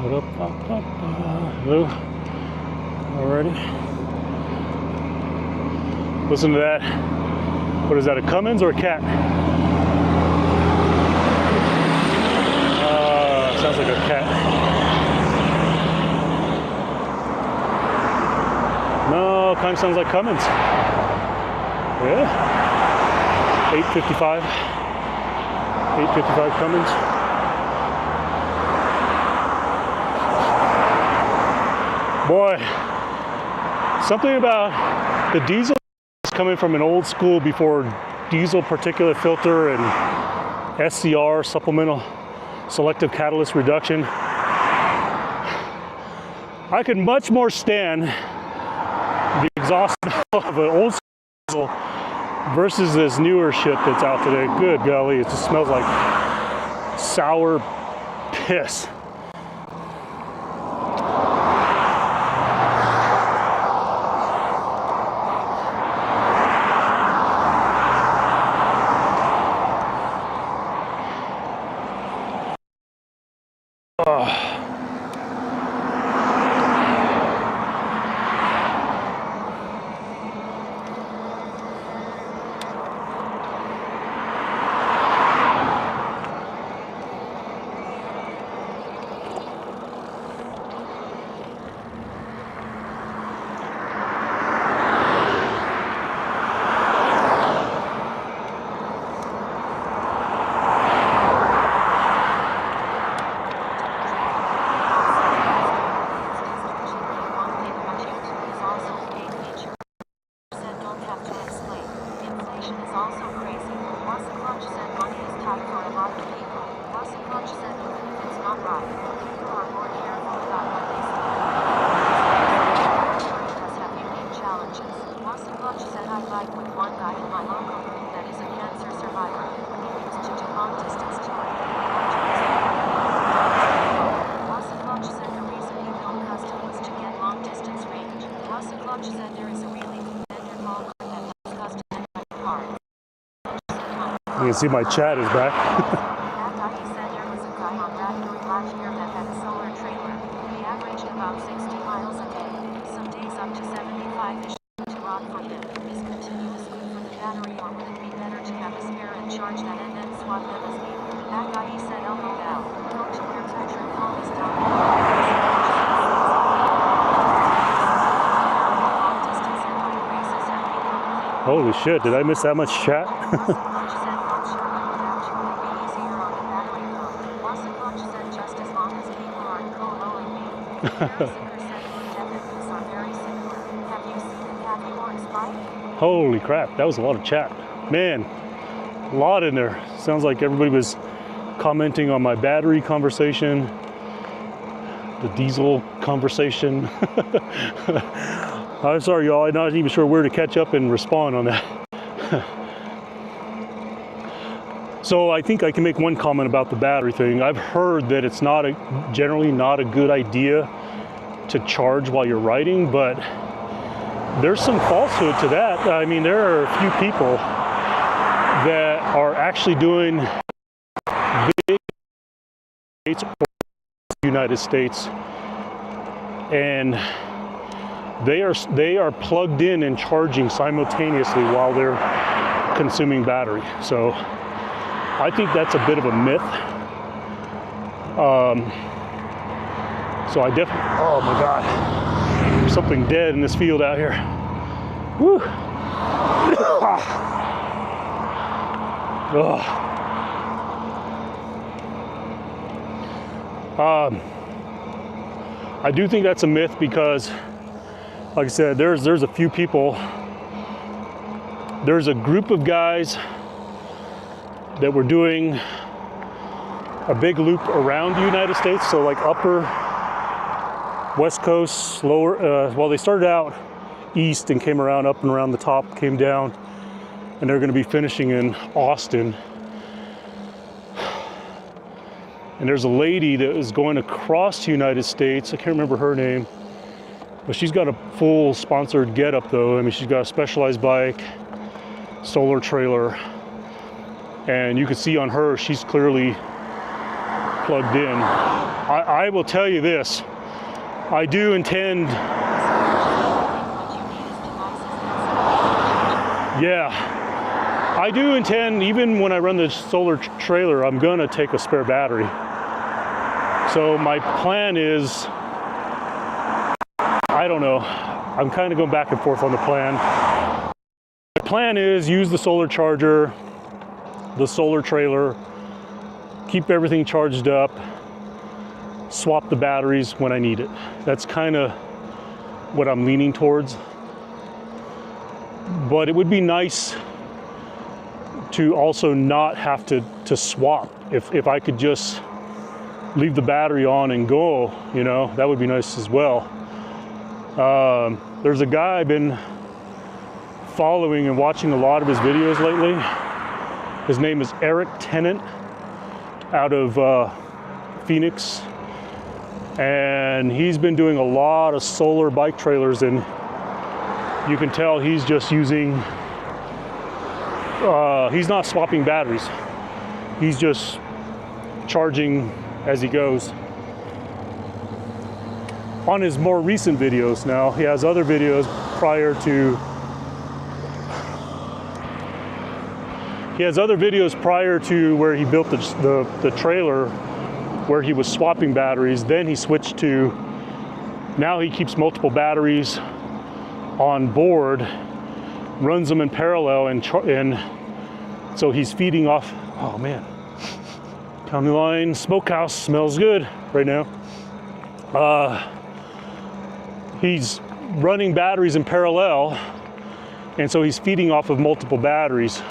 Hello. Alrighty. Listen to that. What is that, a Cummins or a cat? Sounds like a cat. No, kind of sounds like Cummins. Yeah. 855. 855 Cummins. Boy, something about the diesel is coming from an old school before diesel particulate filter and SCR, supplemental selective catalyst reduction. I could much more stand the exhaust of an old school diesel versus this newer shit that's out today. Good golly, it just smells like sour piss. You can see my chat is back. That guy, he said there was a guy on that road last year that had a solar trailer. He averaged about 60 miles a day. Some days up to 75-ish to rock for him. Is continuous good for the battery, or would it be better to have a spare and charge that and then swap them as needed? That guy, he said, elbow down. Go to where Tetra calls down. Holy shit, did I miss that much chat? Holy crap, that was a lot of chat. Man, a lot in there. Sounds like everybody was commenting on my battery conversation, the diesel conversation. I'm sorry, y'all, I'm not even sure where to catch up and respond on that. So I think I can make one comment about the battery thing. I've heard that it's generally not a good idea to charge while you're riding, but there's some falsehood to that. I mean, there are a few people that are actually doing big states or United States, and they are plugged in and charging simultaneously while they're consuming battery. So I think that's a bit of a myth. So I definitely, oh my God, there's something dead in this field out here. Woo. I do think that's a myth because, like I said, there's a few people, there's a group of guys that were doing a big loop around the United States, so like upper West Coast, lower, well, they started out east and came around up and around the top, came down, and they're gonna be finishing in Austin. And there's a lady that is going across the United States, I can't remember her name, but she's got a full sponsored getup though. I mean, she's got a Specialized bike, solar trailer, and you can see on her, she's clearly plugged in. I will tell you this, I do intend, yeah, I do intend, even when I run the solar trailer, I'm gonna take a spare battery. So my plan is, I don't know, I'm kind of going back and forth on the plan. The plan is use the solar charger, the solar trailer, keep everything charged up, swap the batteries when I need it. That's kind of what I'm leaning towards. But it would be nice to also not have to swap. If I could just leave the battery on and go, you know, that would be nice as well. There's a guy I've been following and watching a lot of his videos lately. His name is Eric Tennant out of Phoenix. And he's been doing a lot of solar bike trailers, and you can tell he's just using, he's not swapping batteries. He's just charging as he goes. On his more recent videos now, he has other videos prior to, where he built the trailer where he was swapping batteries. Then he switched to, now he keeps multiple batteries on board, runs them in parallel, and so he's feeding off, oh man, County Line Smokehouse smells good right now. He's running batteries in parallel, and so he's feeding off of multiple batteries.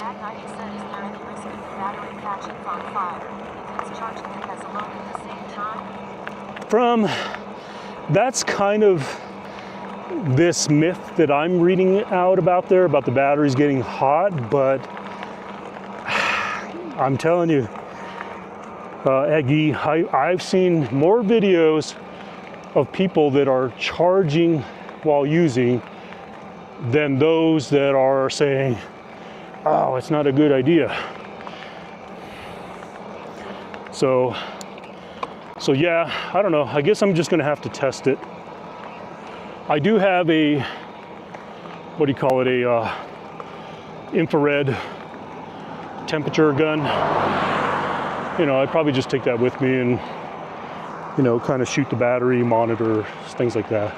That's kind of this myth that I'm reading out about there about the batteries getting hot, but I'm telling you, Eggy, I've seen more videos of people that are charging while using than those that are saying, oh, it's not a good idea. So yeah, I don't know. I guess I'm just gonna have to test it. I do have a, what do you call it, a infrared temperature gun. You know, I'd probably just take that with me and, you know, kind of shoot the battery, monitor, things like that.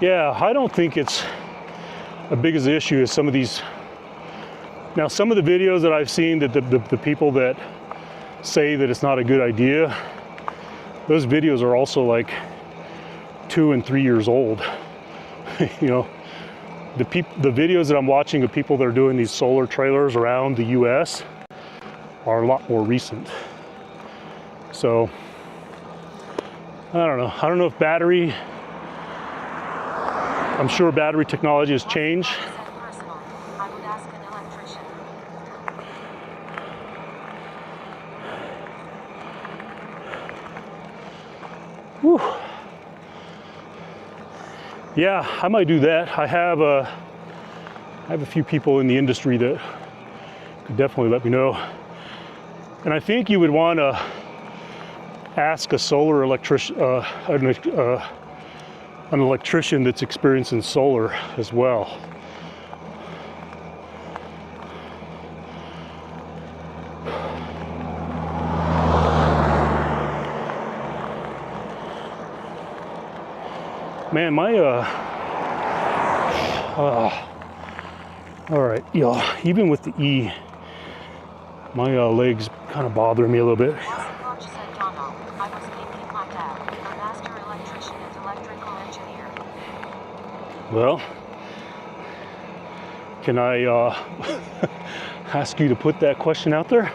Yeah, I don't think it's as big as an issue as some of these. Now, some of the videos that I've seen that the people that say that it's not a good idea, those videos are also like 2 and 3 years old. You know, the videos that I'm watching of people that are doing these solar trailers around the US are a lot more recent. So I don't know. I don't know if I'm sure battery technology has changed. Whew. Yeah, I might do that. I have a few people in the industry that could definitely let me know. And I think you would want to ask a solar electrician, an electrician that's experienced in solar as well. Man, my all right, y'all, even with the E, my legs kind of bothering me a little bit. Well, can I ask you to put that question out there?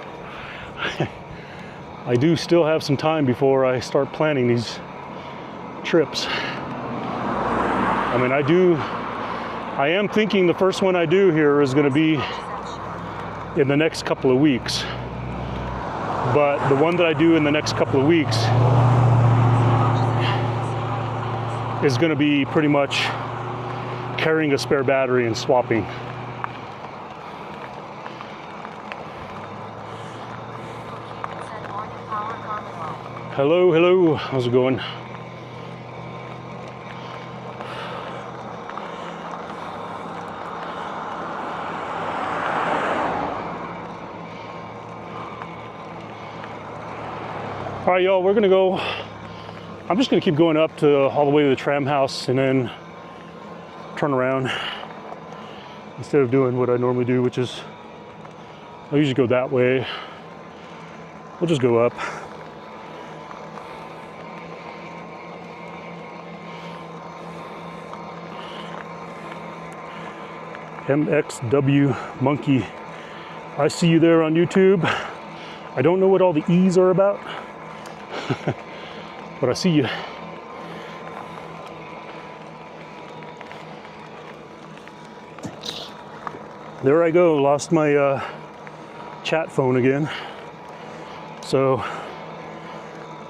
I do still have some time before I start planning these trips. I mean, I am thinking the first one I do here is going to be in the next couple of weeks. But the one that I do in the next couple of weeks is going to be pretty much carrying a spare battery and swapping. Power Common Line. Hello, hello. How's it going? All right, y'all, we're gonna go. I'm just gonna keep going up to all the way to the tram house and then turn around instead of doing what I normally do, which is I usually go that way. We'll just go up. MXW Monkey. I see you there on YouTube. I don't know what all the E's are about, but I see you. There I go, lost my chat phone again. So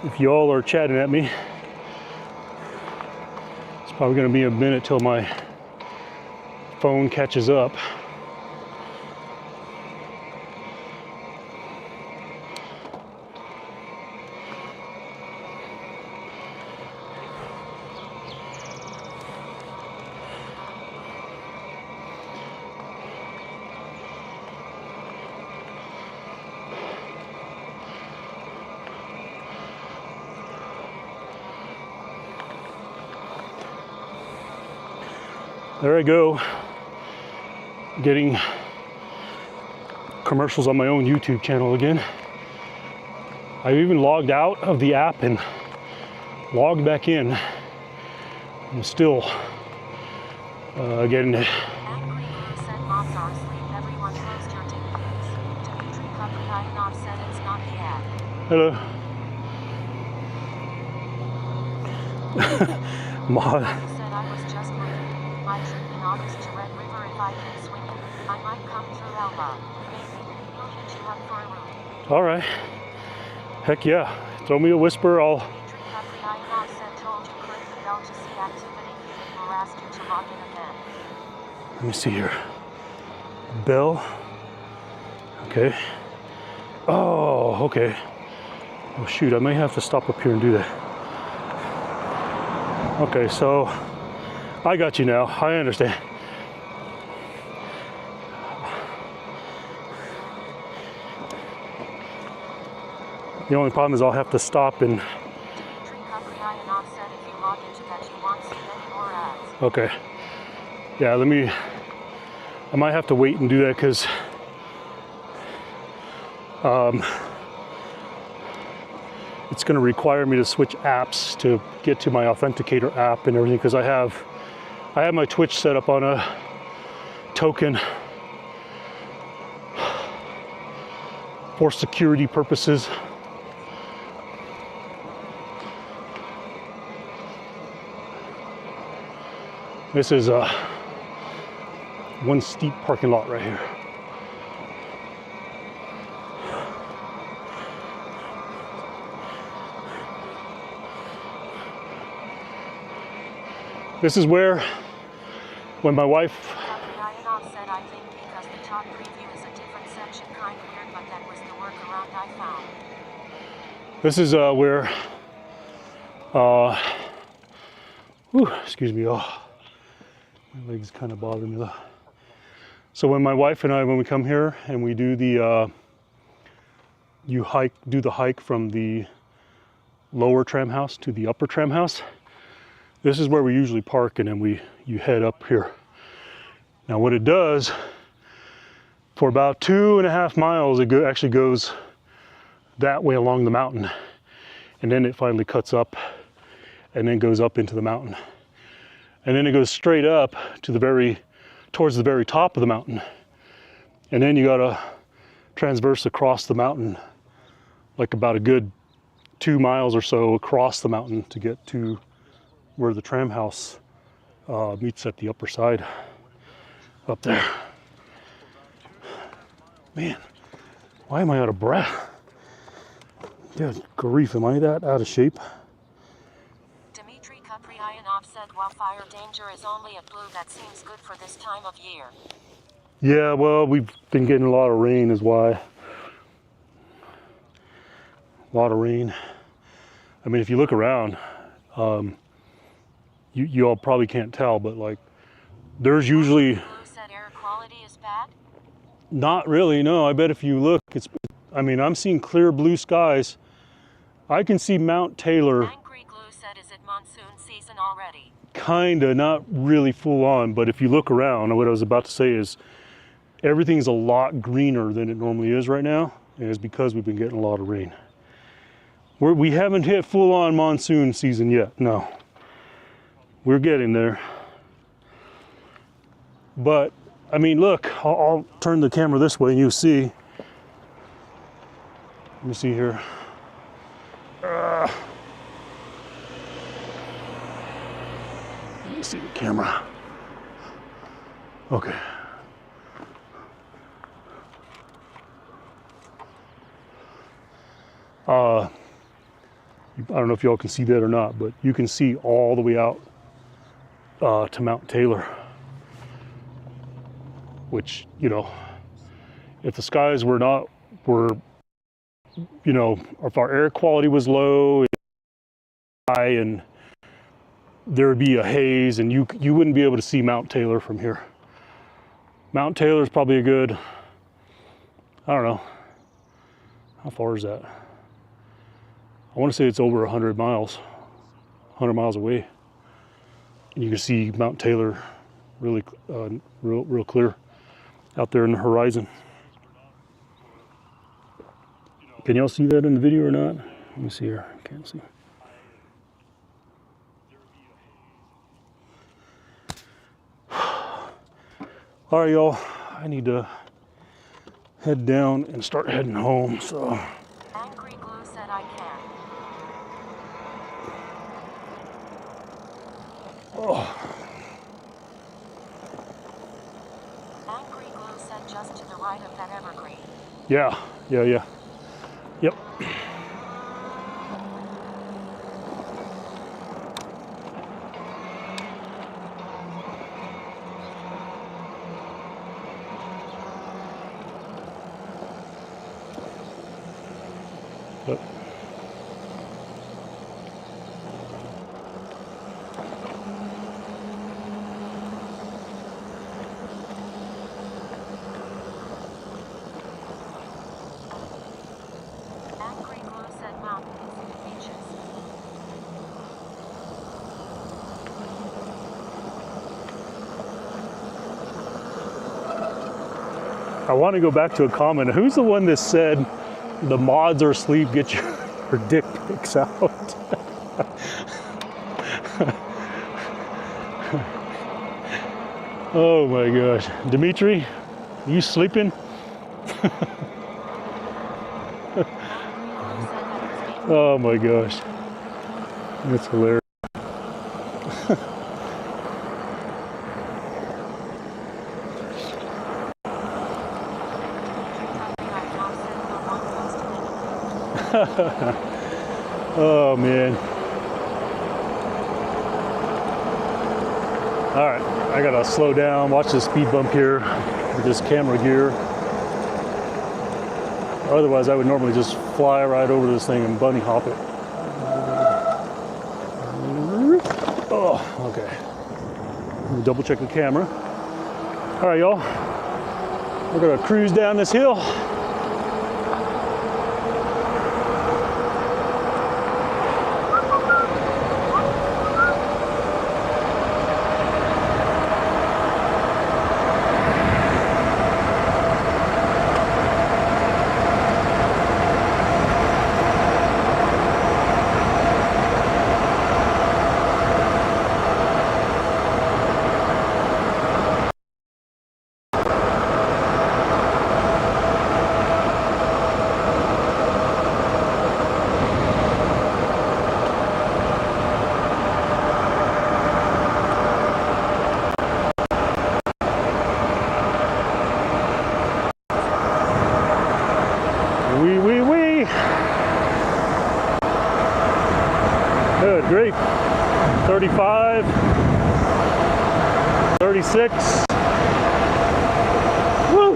if y'all are chatting at me, it's probably gonna be a minute till my phone catches up. There I go, getting commercials on my own YouTube channel again. I even logged out of the app and logged back in. I'm still getting it. Angry Guru said moms are asleep. Everyone closed your TVs. Dmitry Kupriyanov said it's not the ad. Hello. Mod. He said I was just looking. My trip in August to Red River if I can swing it. I might come through Elba. Maybe. He'll hit you up for a room. All right. Heck yeah. Throw me a whisper. I'll. Dmitry Kupriyanov said told you click the bell to see activity. We'll ask you to log in again. Let me see here. Bell. Okay. Oh, okay. Oh shoot, I may have to stop up here and do that. Okay, so I got you now. I understand. The only problem is I'll have to stop and. Dmitry Kupriyanov said if you log into that you won't see any more ads. Okay. Yeah, I might have to wait and do that because it's going to require me to switch apps to get to my authenticator app and everything because I have my Twitch set up on a token for security purposes. This is one steep parking lot right here. This is where, when my wife. Kupriyanov said I think because the top preview is a different section kind of weird, but that was the workaround I found. This is where. Excuse me. Oh, my legs kind of bother me though. So when my wife and I, when we come here and we do the, do the hike from the lower tram house to the upper tram house. This is where we usually park, and then you head up here. Now what it does, for about 2.5 miles, it actually goes that way along the mountain. And then it finally cuts up and then goes up into the mountain. And then it goes straight up to towards the very top of the mountain. And then you gotta transverse across the mountain, like about a good 2 miles or so across the mountain to get to where the tram house meets at the upper side up there. Man, why am I out of breath? Good grief, am I that out of shape? Dmitry Kupriyanov said while fire danger is only at blue, that seems good for this time of year. Yeah, well, we've been getting a lot of rain is why. A lot of rain. I mean, if you look around, you all probably can't tell, but like there's usually Blue said air quality is bad? not really. No, I bet if you look, I mean, I'm seeing clear blue skies. I can see Mount Taylor. Angry Glue said, is it monsoon season already? Kinda, not really full on, but if you look around, what I was about to say is everything's a lot greener than it normally is right now, and it's because we've been getting a lot of rain. We haven't hit full on monsoon season yet, no. We're getting there. But, I mean, look, I'll turn the camera this way and you'll see. Let me see here. Let me see the camera. Okay. I don't know if y'all can see that or not, but you can see all the way out to Mount Taylor. Which, you know, if the skies were, you know, if our air quality was low and there would be a haze and you wouldn't be able to see Mount Taylor from here. Mount Taylor is probably a good, I don't know, how far is that? I want to say it's over 100 miles away. And you can see Mount Taylor really real clear out there in the horizon. Can y'all see that in the video or not? Let me see here. I can't see. All right, y'all. I need to head down and start heading home. So. Angry Glue said, I can. Oh. Angry Glue said, just to the right of that evergreen. Yeah. Yep. Yep. Angry Glue said, mountains, beaches. I want to go back to a comment. Who's the one that said the mods are asleep, get your dick pics out? Oh my gosh. Dimitri, are you sleeping? Oh my gosh. That's hilarious. Oh man. All right, I gotta slow down, watch the speed bump here with this camera gear. Otherwise I would normally just fly right over this thing and bunny hop it. Oh, okay. Let me double check the camera. All right, y'all. We're gonna cruise down this hill. Wee. Good grief. 35, 36. Woo!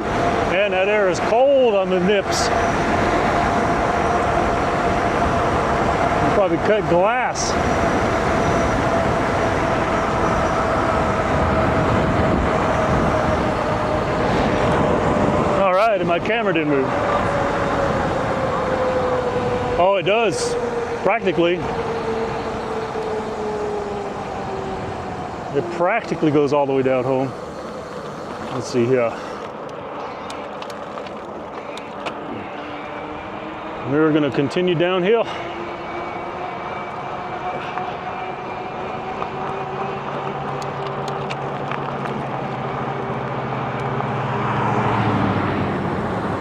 And that air is cold on the nips. probably cut glass. All right, and my camera didn't move. Oh, it does, practically. It practically goes all the way down home. Let's see here. We're going to continue downhill.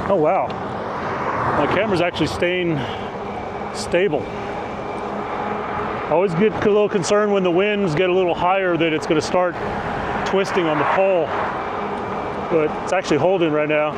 Oh wow, my camera's actually staying stable. I always get a little concerned when the winds get a little higher that it's going to start twisting on the pole, but it's actually holding right now.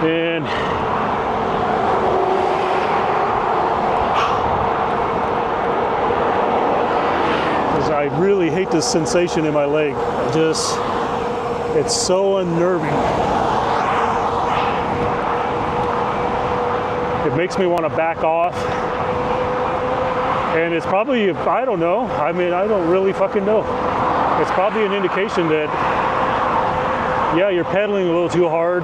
And I really hate this sensation in my leg. It's so unnerving. It makes me want to back off. And it's probably, I don't know. I mean, I don't really fucking know. It's probably an indication that, yeah, you're pedaling a little too hard.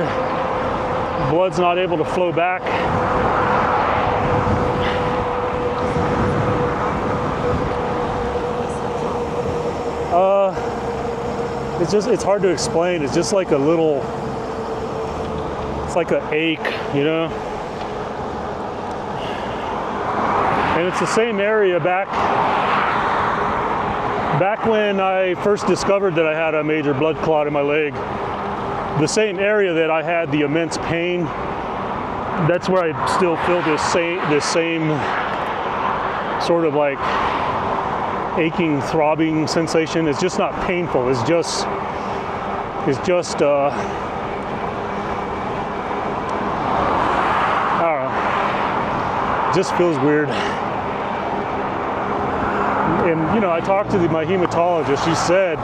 Blood's not able to flow back. It's hard to explain. It's just like a little, it's like an ache, you know? And it's the same area back when I first discovered that I had a major blood clot in my leg. The same area that I had the immense pain, that's where I still feel this same sort of like aching, throbbing sensation. It's just not painful. It's just I don't know. It just feels weird. And you know, I talked to my hematologist. She said,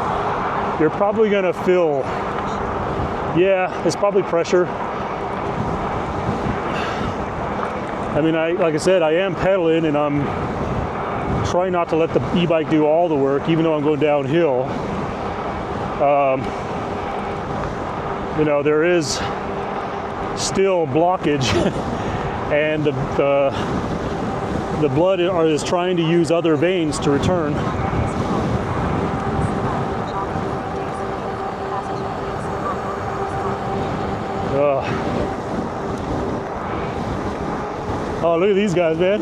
you're probably gonna feel, yeah, it's probably pressure. I mean, like I said, I am pedaling and I'm trying not to let the e-bike do all the work, even though I'm going downhill. You know, there is still blockage and the blood is trying to use other veins to return. Oh, look at these guys, man.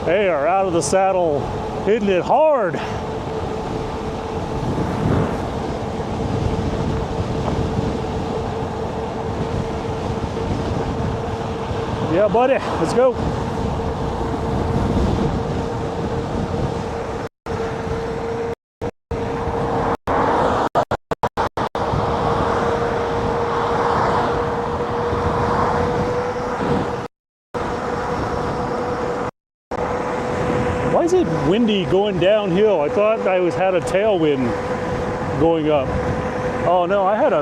They are out of the saddle, hitting it hard. Yeah, buddy, let's go. Why is it windy going downhill? I thought I had a tailwind going up. Oh no, I had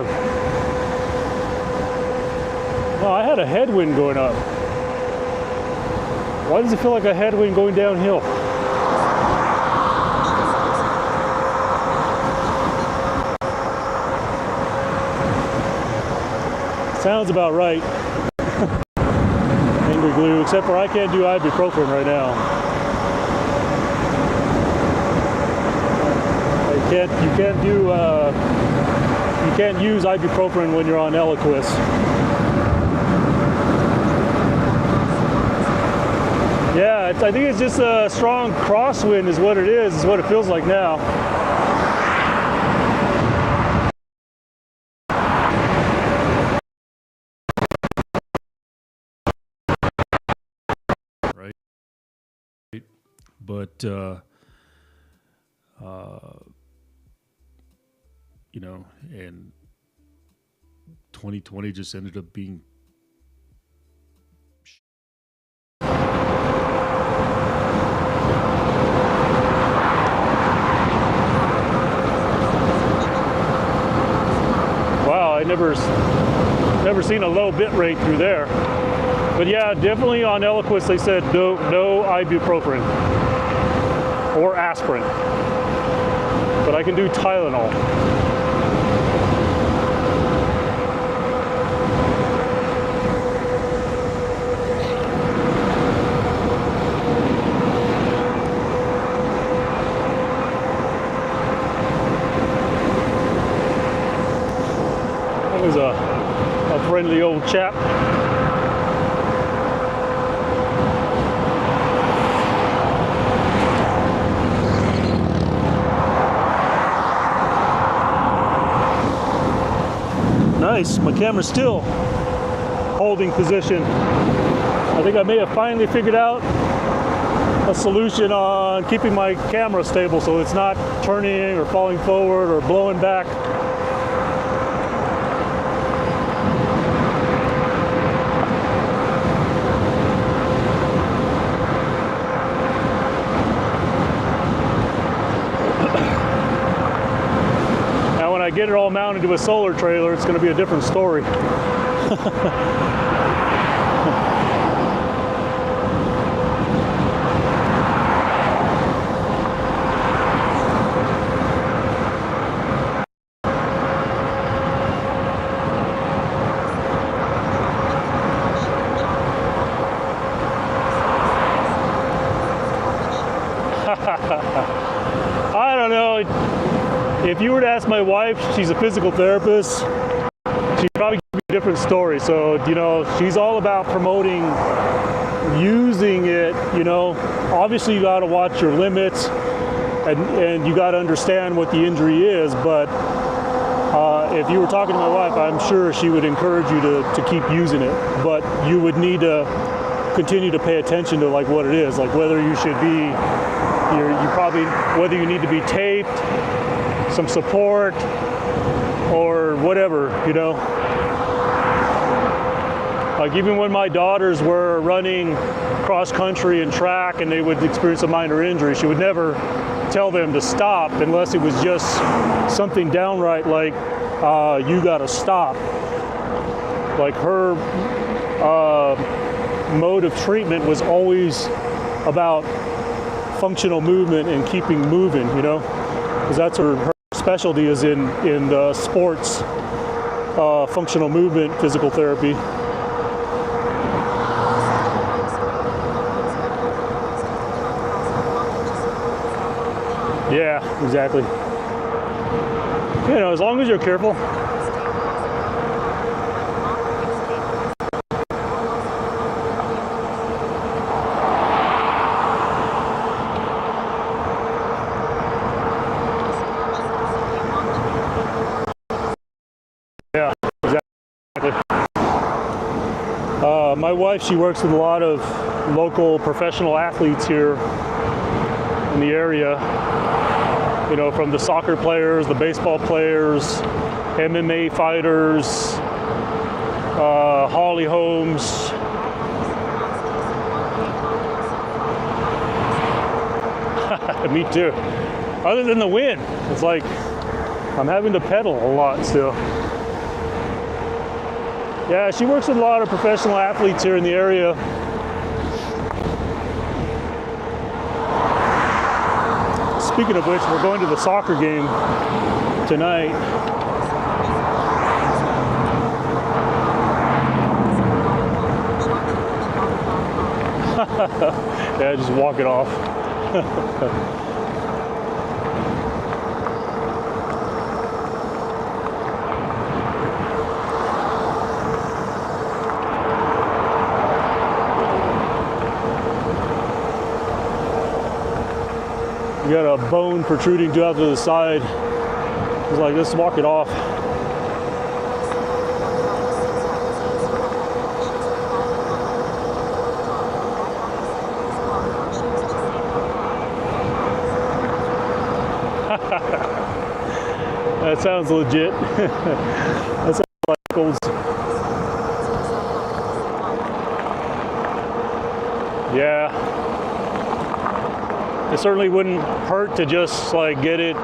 a headwind going up. Why does it feel like a headwind going downhill? Sounds about right. Angry glue, except for I can't do ibuprofen right now. You can't use ibuprofen when you're on Eliquis. Yeah, I think it's just a strong crosswind is what it is what it feels like now. Right. But you know, and 2020 just ended up being wow, I never seen a low bit rate through there. But yeah, definitely on Eliquis they said no ibuprofen or aspirin. But I can do Tylenol. There's a friendly old chap. Nice, my camera's still holding position. I think I may have finally figured out a solution on keeping my camera stable so it's not turning or falling forward or blowing back. When I get it all mounted to a solar trailer, it's going to be a different story. I don't know. If you were to ask my wife, she's a physical therapist, she'd probably give you a different story. So, you know, she's all about promoting using it, you know. Obviously, you got to watch your limits and you got to understand what the injury is. But if you were talking to my wife, I'm sure she would encourage you to keep using it. But you would need to continue to pay attention to like what it is, like whether you should be, whether you need to be taped, some support, or whatever, you know. Like even when my daughters were running cross country and track and they would experience a minor injury, she would never tell them to stop unless it was just something downright like, you gotta stop. Like her mode of treatment was always about functional movement and keeping moving, you know, because that's her specialty is in sports, functional movement, physical therapy. Yeah, exactly. You know, as long as you're careful. Yeah, exactly. My wife, she works with a lot of local professional athletes here in the area. You know, from the soccer players, the baseball players, MMA fighters, Holly Holmes. Me too. Other than the wind, it's like I'm having to pedal a lot still. Yeah, she works with a lot of professional athletes here in the area. Speaking of which, we're going to the soccer game tonight. Yeah, just walk it off. You got a bone protruding out to the side. It's like, let's walk it off. That sounds legit. That sounds like old. Yeah. It certainly wouldn't hurt to just like get it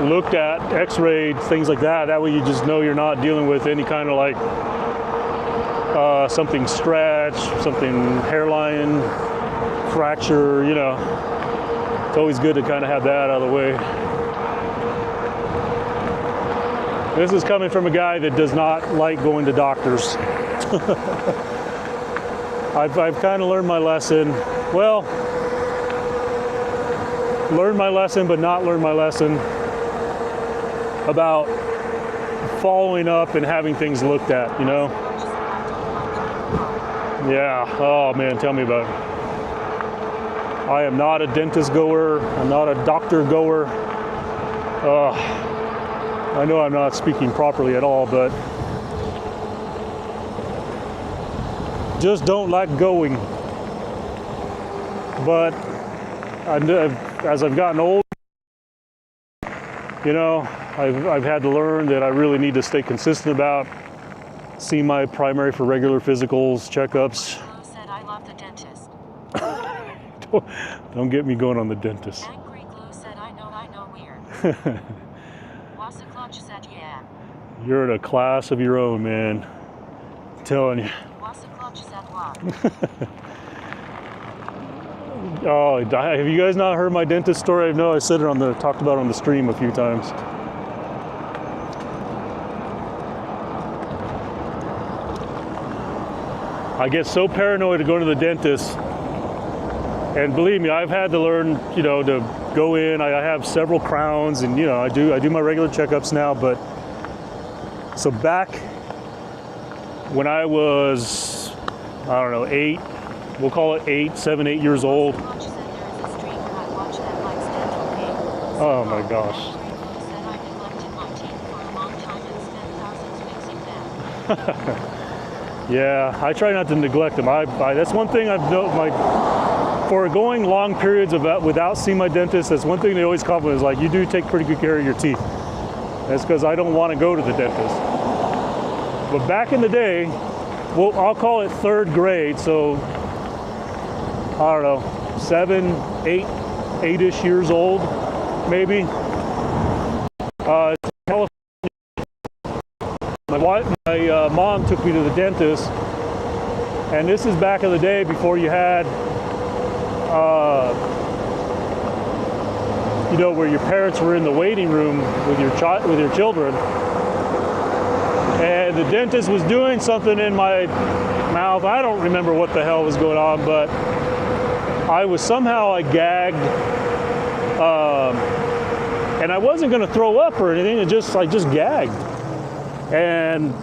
looked at, x-rayed, things like that. That way you just know you're not dealing with any kind of like something stretched, something hairline fracture, you know. It's always good to kind of have that out of the way. This is coming from a guy that does not like going to doctors. I've kind of learned my lesson. Well, learned my lesson, but not learned my lesson about following up and having things looked at, you know? Yeah, oh man, tell me about it. I am not a dentist goer. I'm not a doctor goer. I know I'm not speaking properly at all, but just don't like going. But as I've gotten old, you know, I've had to learn that I really need to stay consistent about seeing my primary for regular physicals, checkups. Blue said, I love the dentist. Don't get me going on the dentist. Angry Glue said, I know weird. Wasaclutch said, yeah. You're in a class of your own, man. I'm telling you. Wasaclutch said, what? Oh, have you guys not heard my dentist story? I know I said it talked about it on the stream a few times. I get so paranoid to go to the dentist, and believe me, I've had to learn, you know, to go in. I have several crowns, and you know, I do my regular checkups now. But so back when I was, I don't know, 8, we'll call it 7, 8 years old. Wasaclutch said, there is a streamer I watch that likes dental pain. Oh my gosh. Angry Glue said, I neglected my teeth for a long time and spent thousands fixing them. Yeah, I try not to neglect them. That's one thing I've noticed. For going long periods without seeing my dentist, that's one thing they always compliment is like, you do take pretty good care of your teeth. That's because I don't want to go to the dentist. But back in the day, well, I'll call it 3rd grade, so I don't know, 7, 8-ish years old, maybe. My mom took me to the dentist, and this is back in the day before you had, you know, where your parents were in the waiting room with your children, and the dentist was doing something in my mouth. I don't remember what the hell was going on, but I gagged, and I wasn't going to throw up or anything. I just gagged. And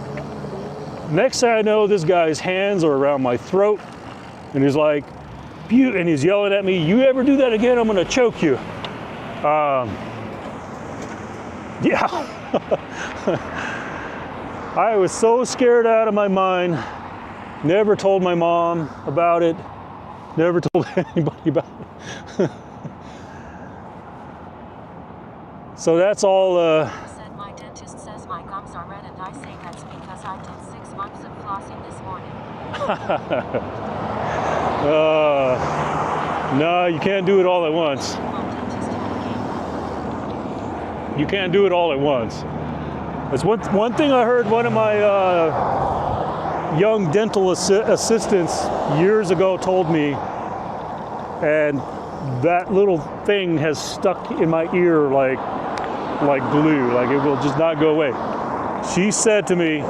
next thing I know, this guy's hands are around my throat, and he's like, and he's yelling at me, "You ever do that again, I'm gonna choke you." Yeah. I was so scared out of my mind. Never told my mom about it. Never told anybody about it. So that's all. Said my dentist says my gums are red, and I say that's because I did 6 months of flossing this morning. No, you can't do it all at once. My dentist had a game. You can't do it all at once. That's one thing I heard one of my young dental assistants years ago told me, and that little thing has stuck in my ear like glue, like it will just not go away. She said to me,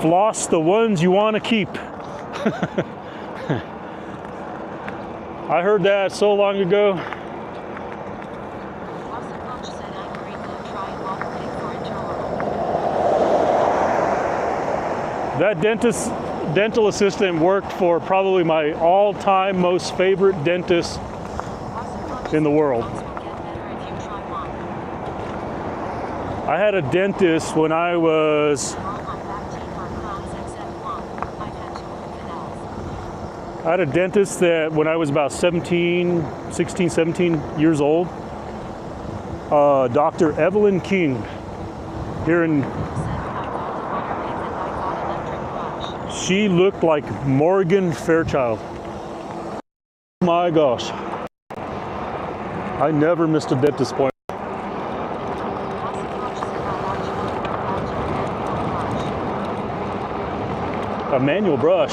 "Floss the ones you want to keep." I heard that so long ago. Wasaclutch said angry Glue try and walk pig for a That dental assistant worked for probably my all-time most favorite dentist in the world. Will get better if you try one. I had a dentist when I was, All my back teeth are clowns except one. I've had 2 root canals. I had a dentist that when I was about 16, 17 years old, Dr. Evelyn King. here in. She looked like Morgan Fairchild. My gosh. I never missed a dentist appointment. A manual brush.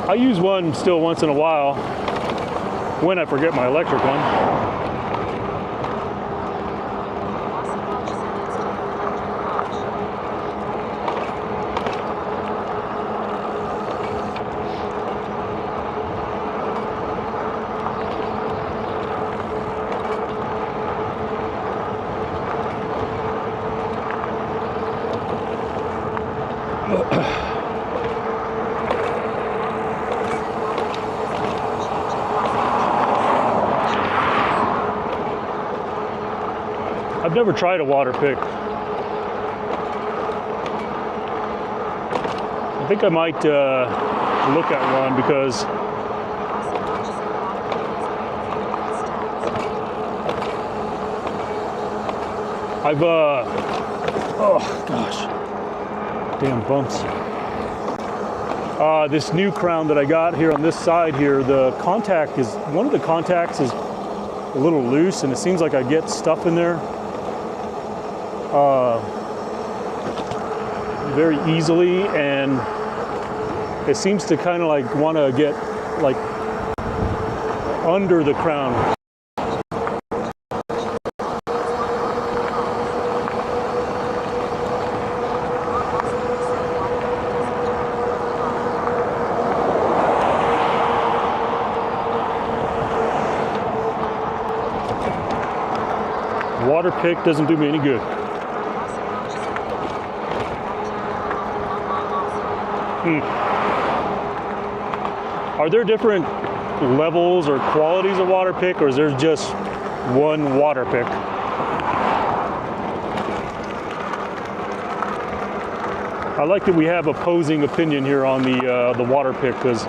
I use one still once in a while when I forget my electric one. I've never tried a water pick. I think I might look at one because I've oh gosh, damn bumps. This new crown that I got here on this side here, one of the contacts is a little loose, and it seems like I get stuff in there very easily, and it seems to kind of like want to get like under the crown. Water pick doesn't do me any good. Are there different levels or qualities of water pick, or is there just one water pick? I like that we have opposing opinion here on the water pick, because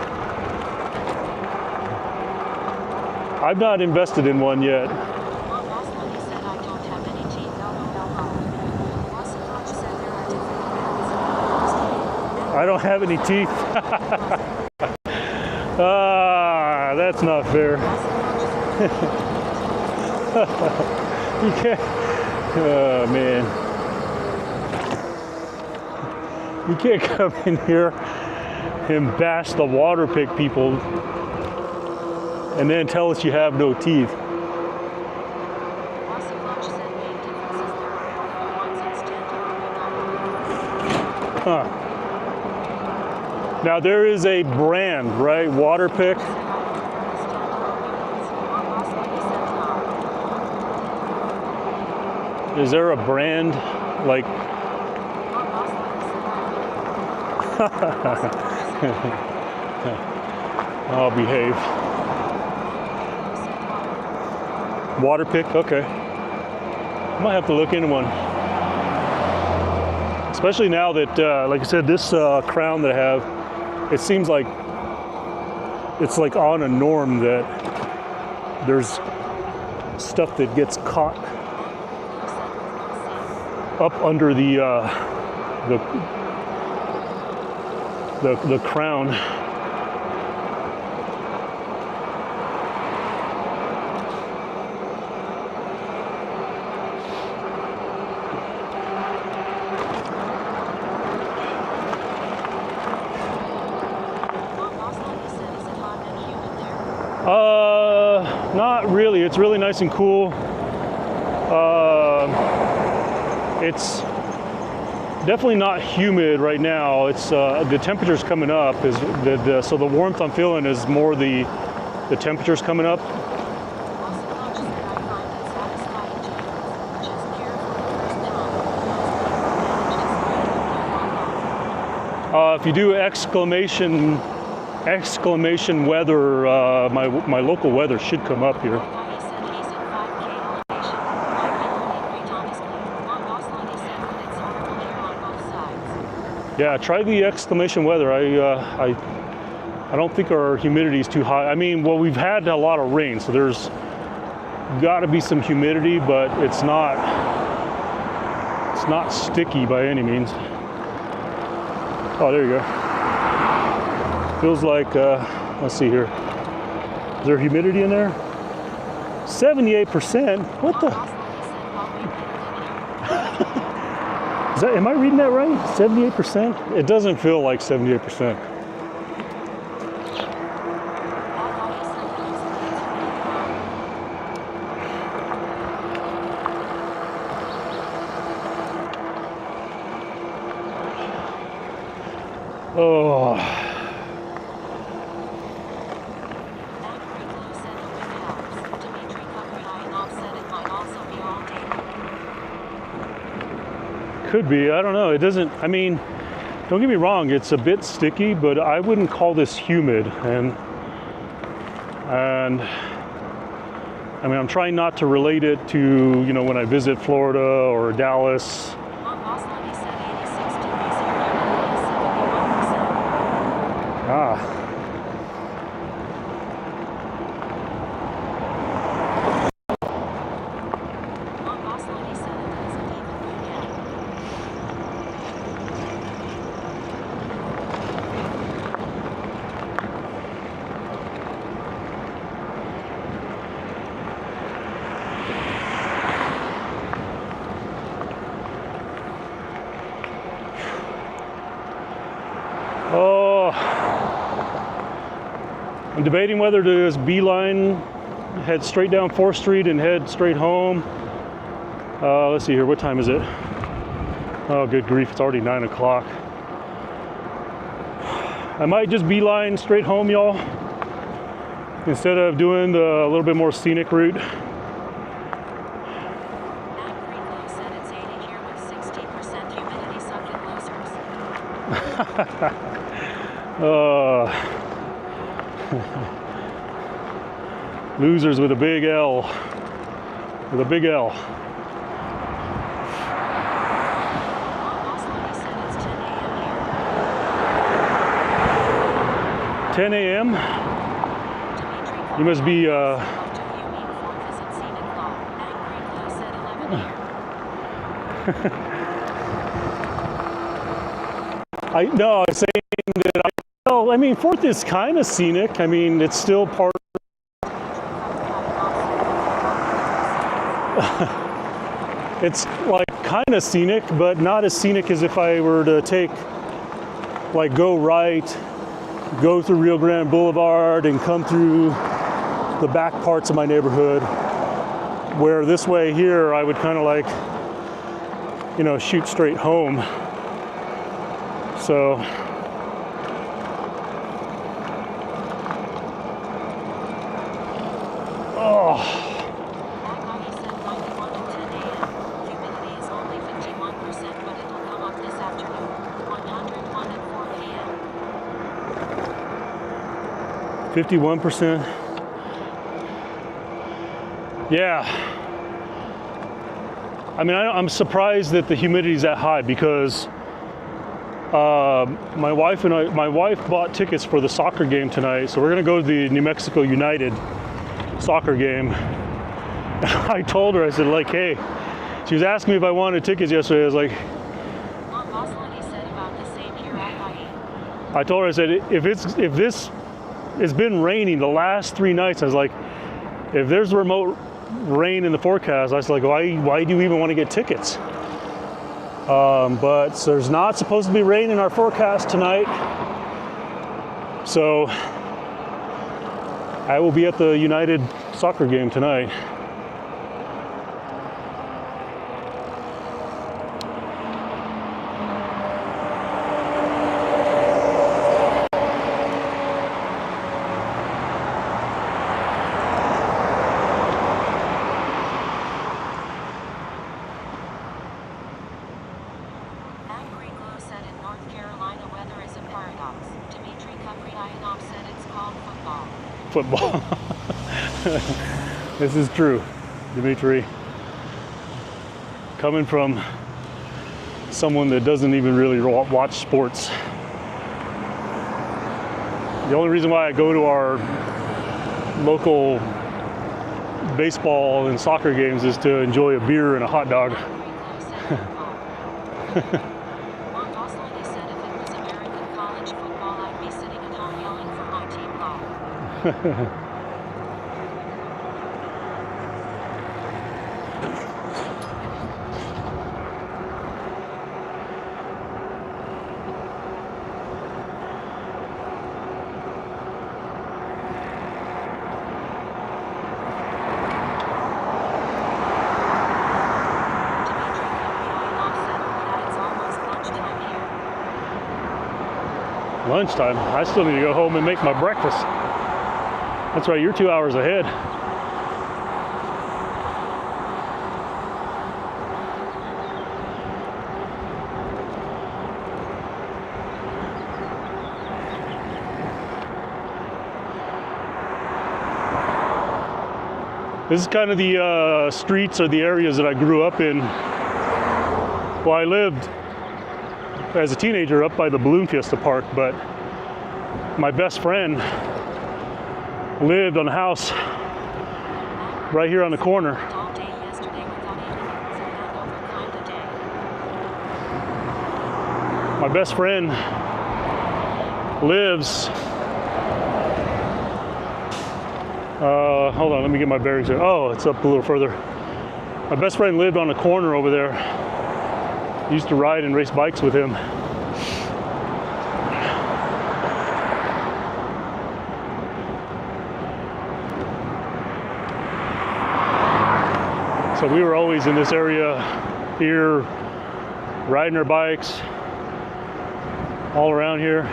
I've not invested in one yet. I don't have any teeth. That's not fair. You can't. Oh man. You can't come in here and bash the water pick people and then tell us you have no teeth. Huh. Now there is a brand, right? Water pick. Is there a brand like? I'll behave. Water pick, okay. I might have to look into one. Especially now that, like I said, this crown that I have, it seems like it's like on a norm that there's stuff that gets caught up under the crown. Not really. It's really nice and cool. It's definitely not humid right now. It's the temperature's coming up. So the warmth I'm feeling is more the temperature's coming up. If you do exclamation weather, my local weather should come up here. Yeah, try the exclamation weather. I I don't think our humidity is too high. I mean, well, we've had a lot of rain, so there's got to be some humidity, but it's not sticky by any means. Oh, there you go. Feels like, let's see here. Is there humidity in there? 78%? What the? Am I reading that right? 78%? It doesn't feel like 78%. Oh. Could be, I don't know. It doesn't, I mean, don't get me wrong, it's a bit sticky, but I wouldn't call this humid. And I mean, I'm trying not to relate it to, you know, when I visit Florida or Dallas. Ah. Oh, I'm debating whether to just beeline, head straight down 4th Street and head straight home. Let's see here, what time is it? Oh, good grief, it's already 9 o'clock. I might just beeline straight home, y'all, instead of doing the a little bit more scenic route. Losers with a big L. With a big L. $10 a.m. You must be I was saying that I mean, 4th is kind of scenic. I mean, it's still part. It's like kind of scenic, but not as scenic as if I were to take, like, go right, go through Rio Grande Boulevard and come through the back parts of my neighborhood. Where this way here, I would kind of like, you know, shoot straight home. So. Oh. Humidity is only 51%, but it will come up this afternoon. 101 at 4 p.m. 51%. Yeah. I mean, I'm surprised that the humidity is that high because my wife bought tickets for the soccer game tonight, so we're gonna go to the New Mexico United soccer game. I told her, I said, like, hey, she was asking me if I wanted tickets yesterday. I was like, I told her, I said, it's been raining the last 3 nights. I was like, if there's remote rain in the forecast, I was like, why do you even want to get tickets? But there's not supposed to be rain in our forecast tonight. So I will be at the United soccer game tonight. Football. This is true, Dimitri. Coming from someone that doesn't even really watch sports. The only reason why I go to our local baseball and soccer games is to enjoy a beer and a hot dog. Mark Gosling said if it was American college football, I'd be sitting at home yelling for my team ball. Lunchtime. I still need to go home and make my breakfast. That's right, you're 2 hours ahead. This is kind of the streets or the areas that I grew up in. Well, I lived as a teenager up by the Balloon Fiesta Park, but my best friend lived on a house right here on the corner. My best friend lives, hold on, let me get my bearings here. Oh, it's up a little further. My best friend lived on a corner over there. Used to ride and race bikes with him. So we were always in this area here, riding our bikes all around here.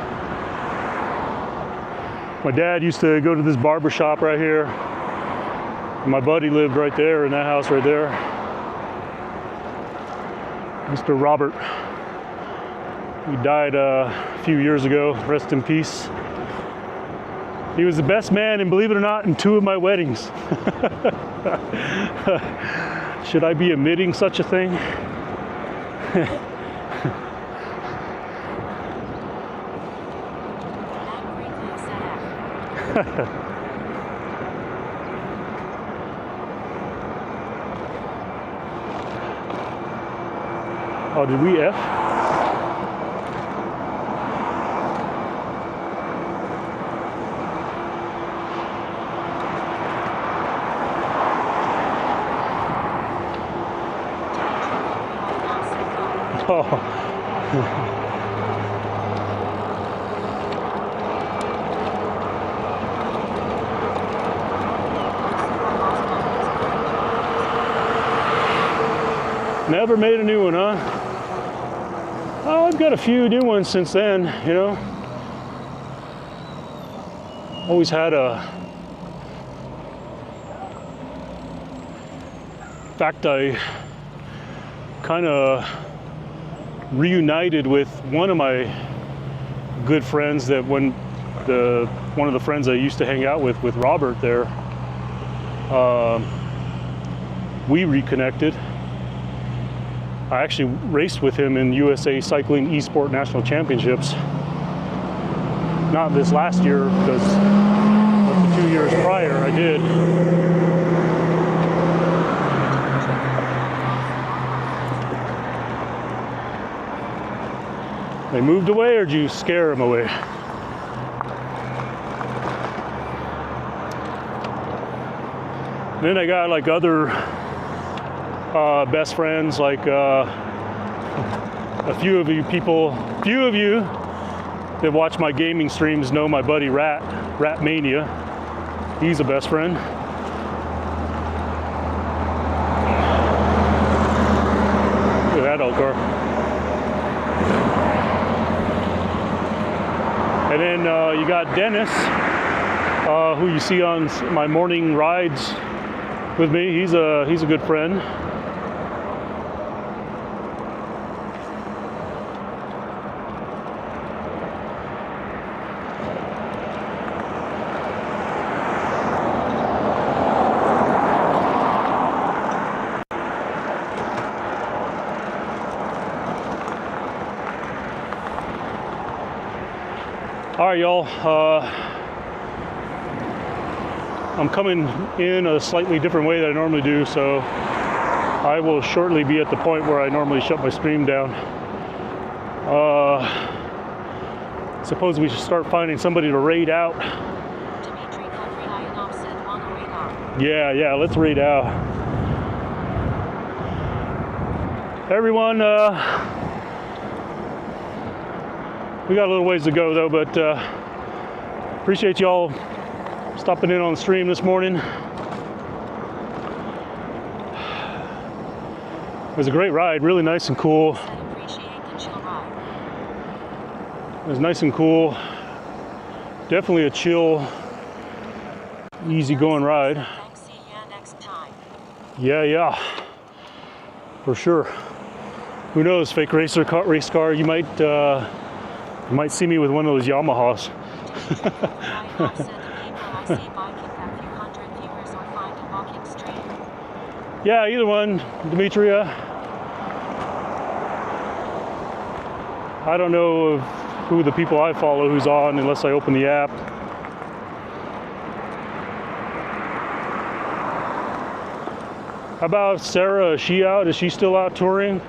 My dad used to go to this barber shop right here. My buddy lived right there in that house right there. Mr. Robert. He died a few years ago. Rest in peace. He was the best man, and believe it or not, in 2 of my weddings. Should I be admitting such a thing? Oh, did we F? Oh. Never made a new one, huh? Oh, I've got a few new ones since then, you know. Always had a... In fact, I kind of reunited with one of my good friends that one of the friends I used to hang out with Robert there, we reconnected. I actually raced with him in USA Cycling Esport National Championships. Not this last year, because the 2 years prior I did. They moved away, or did you scare them away? Then I got like other best friends, like a few of you that watch my gaming streams know my buddy Rat Mania. He's a best friend. Look at that old car. And then you got Dennis, who you see on my morning rides with me. He's a good friend. All right, y'all. I'm coming in a slightly different way than I normally do, so I will shortly be at the point where I normally shut my stream down. Suppose we should start finding somebody to raid out. Yeah, let's raid out. Everyone, we got a little ways to go though, but appreciate y'all stopping in on the stream this morning. It was a great ride, really nice and cool. It was nice and cool. Definitely a chill, easy going ride. Yeah, for sure. Who knows, fake race car, you might see me with one of those Yamahas. Yeah, either one, Demetria. I don't know who the people I follow who's on unless I open the app. How about Sarah? Is she out? Is she still out touring?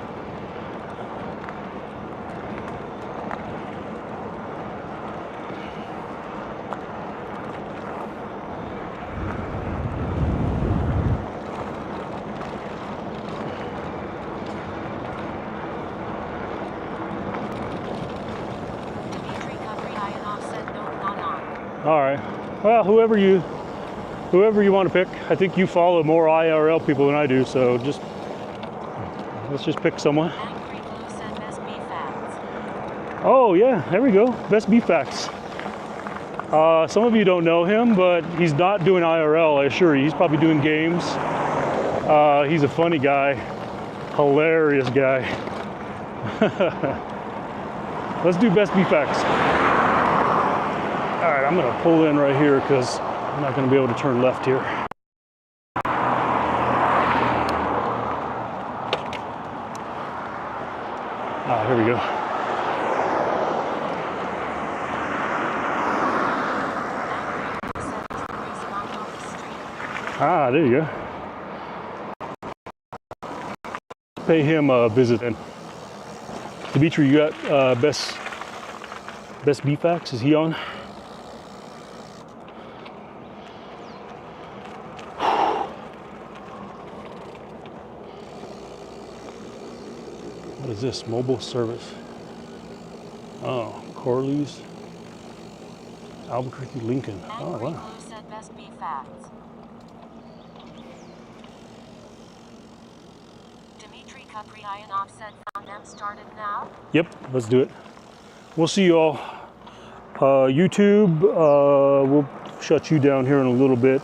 All right. Well, whoever you want to pick. I think you follow more IRL people than I do, so let's just pick someone. Oh yeah, there we go. Best beef facts. Some of you don't know him, but he's not doing IRL, I assure you. He's probably doing games. He's a funny guy, hilarious guy. Let's do best beef facts. All right, I'm gonna pull in right here because I'm not gonna be able to turn left here. Here we go. There you go. Pay him a visit then. Dimitri, you got best beef facts? Is he on? What is this? Mobile service. Oh, Corley's, Albuquerque, Lincoln. Oh, wow. Dimitri Kupriyanov said found them started now. Yep, let's do it. We'll see you all. YouTube, we'll shut you down here in a little bit.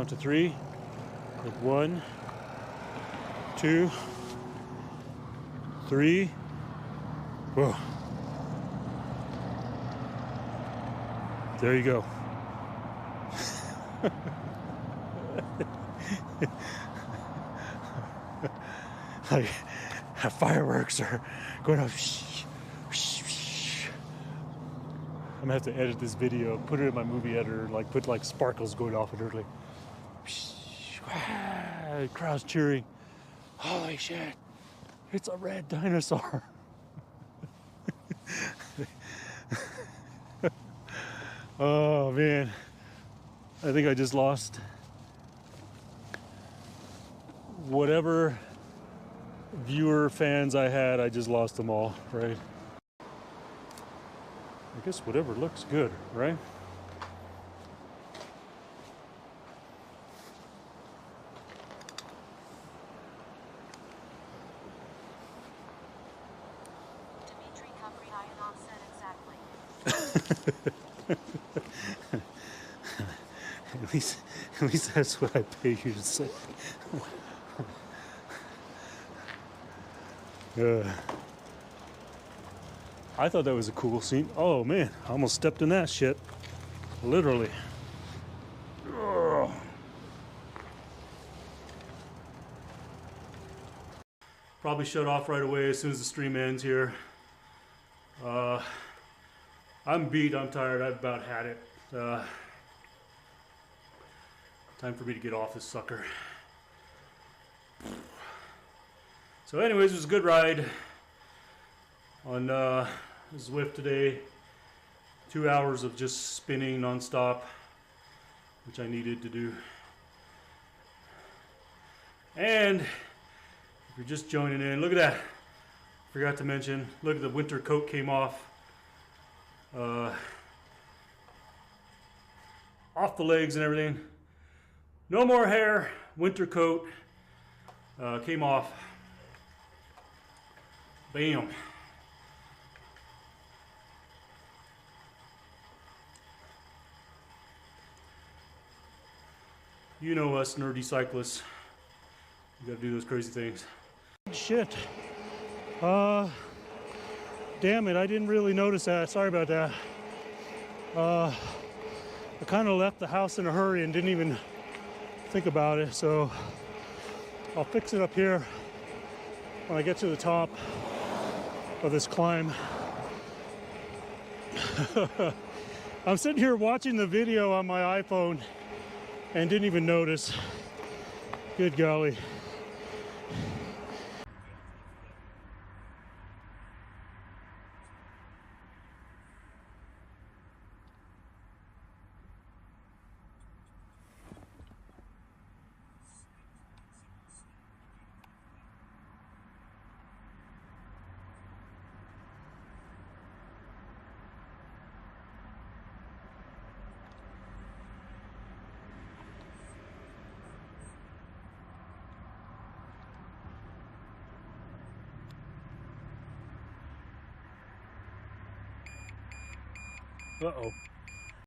count to 3. Like 1, 2, 3. Whoa. There you go. Like fireworks are going off. I'm gonna have to edit this video, put it in my movie editor, like put like sparkles going off and like crowds cheering. Holy shit, it's a red dinosaur. Oh man, I think I just lost whatever viewer fans I had. I just lost them all, right? I guess whatever looks good, right? Dimitri Kapriayanov said exactly. At least that's what I pay you to say. I thought that was a cool scene. Oh man, I almost stepped in that shit. Literally. Ugh. Probably shut off right away as soon as the stream ends here. I'm beat, I'm tired, I've about had it. Time for me to get off this sucker. So anyways, it was a good ride on Zwift today. 2 hours of just spinning nonstop, which I needed to do. And if you're just joining in, look at that. Forgot to mention, look at the winter coat came off. Off the legs and everything. No more hair, winter coat came off. Bam. You know us nerdy cyclists. You gotta do those crazy things. Shit. Damn it, I didn't really notice that. Sorry about that. I kind of left the house in a hurry and didn't even think about it, so I'll fix it up here when I get to the top of this climb. I'm sitting here watching the video on my iPhone and didn't even notice. Good golly. Uh-oh.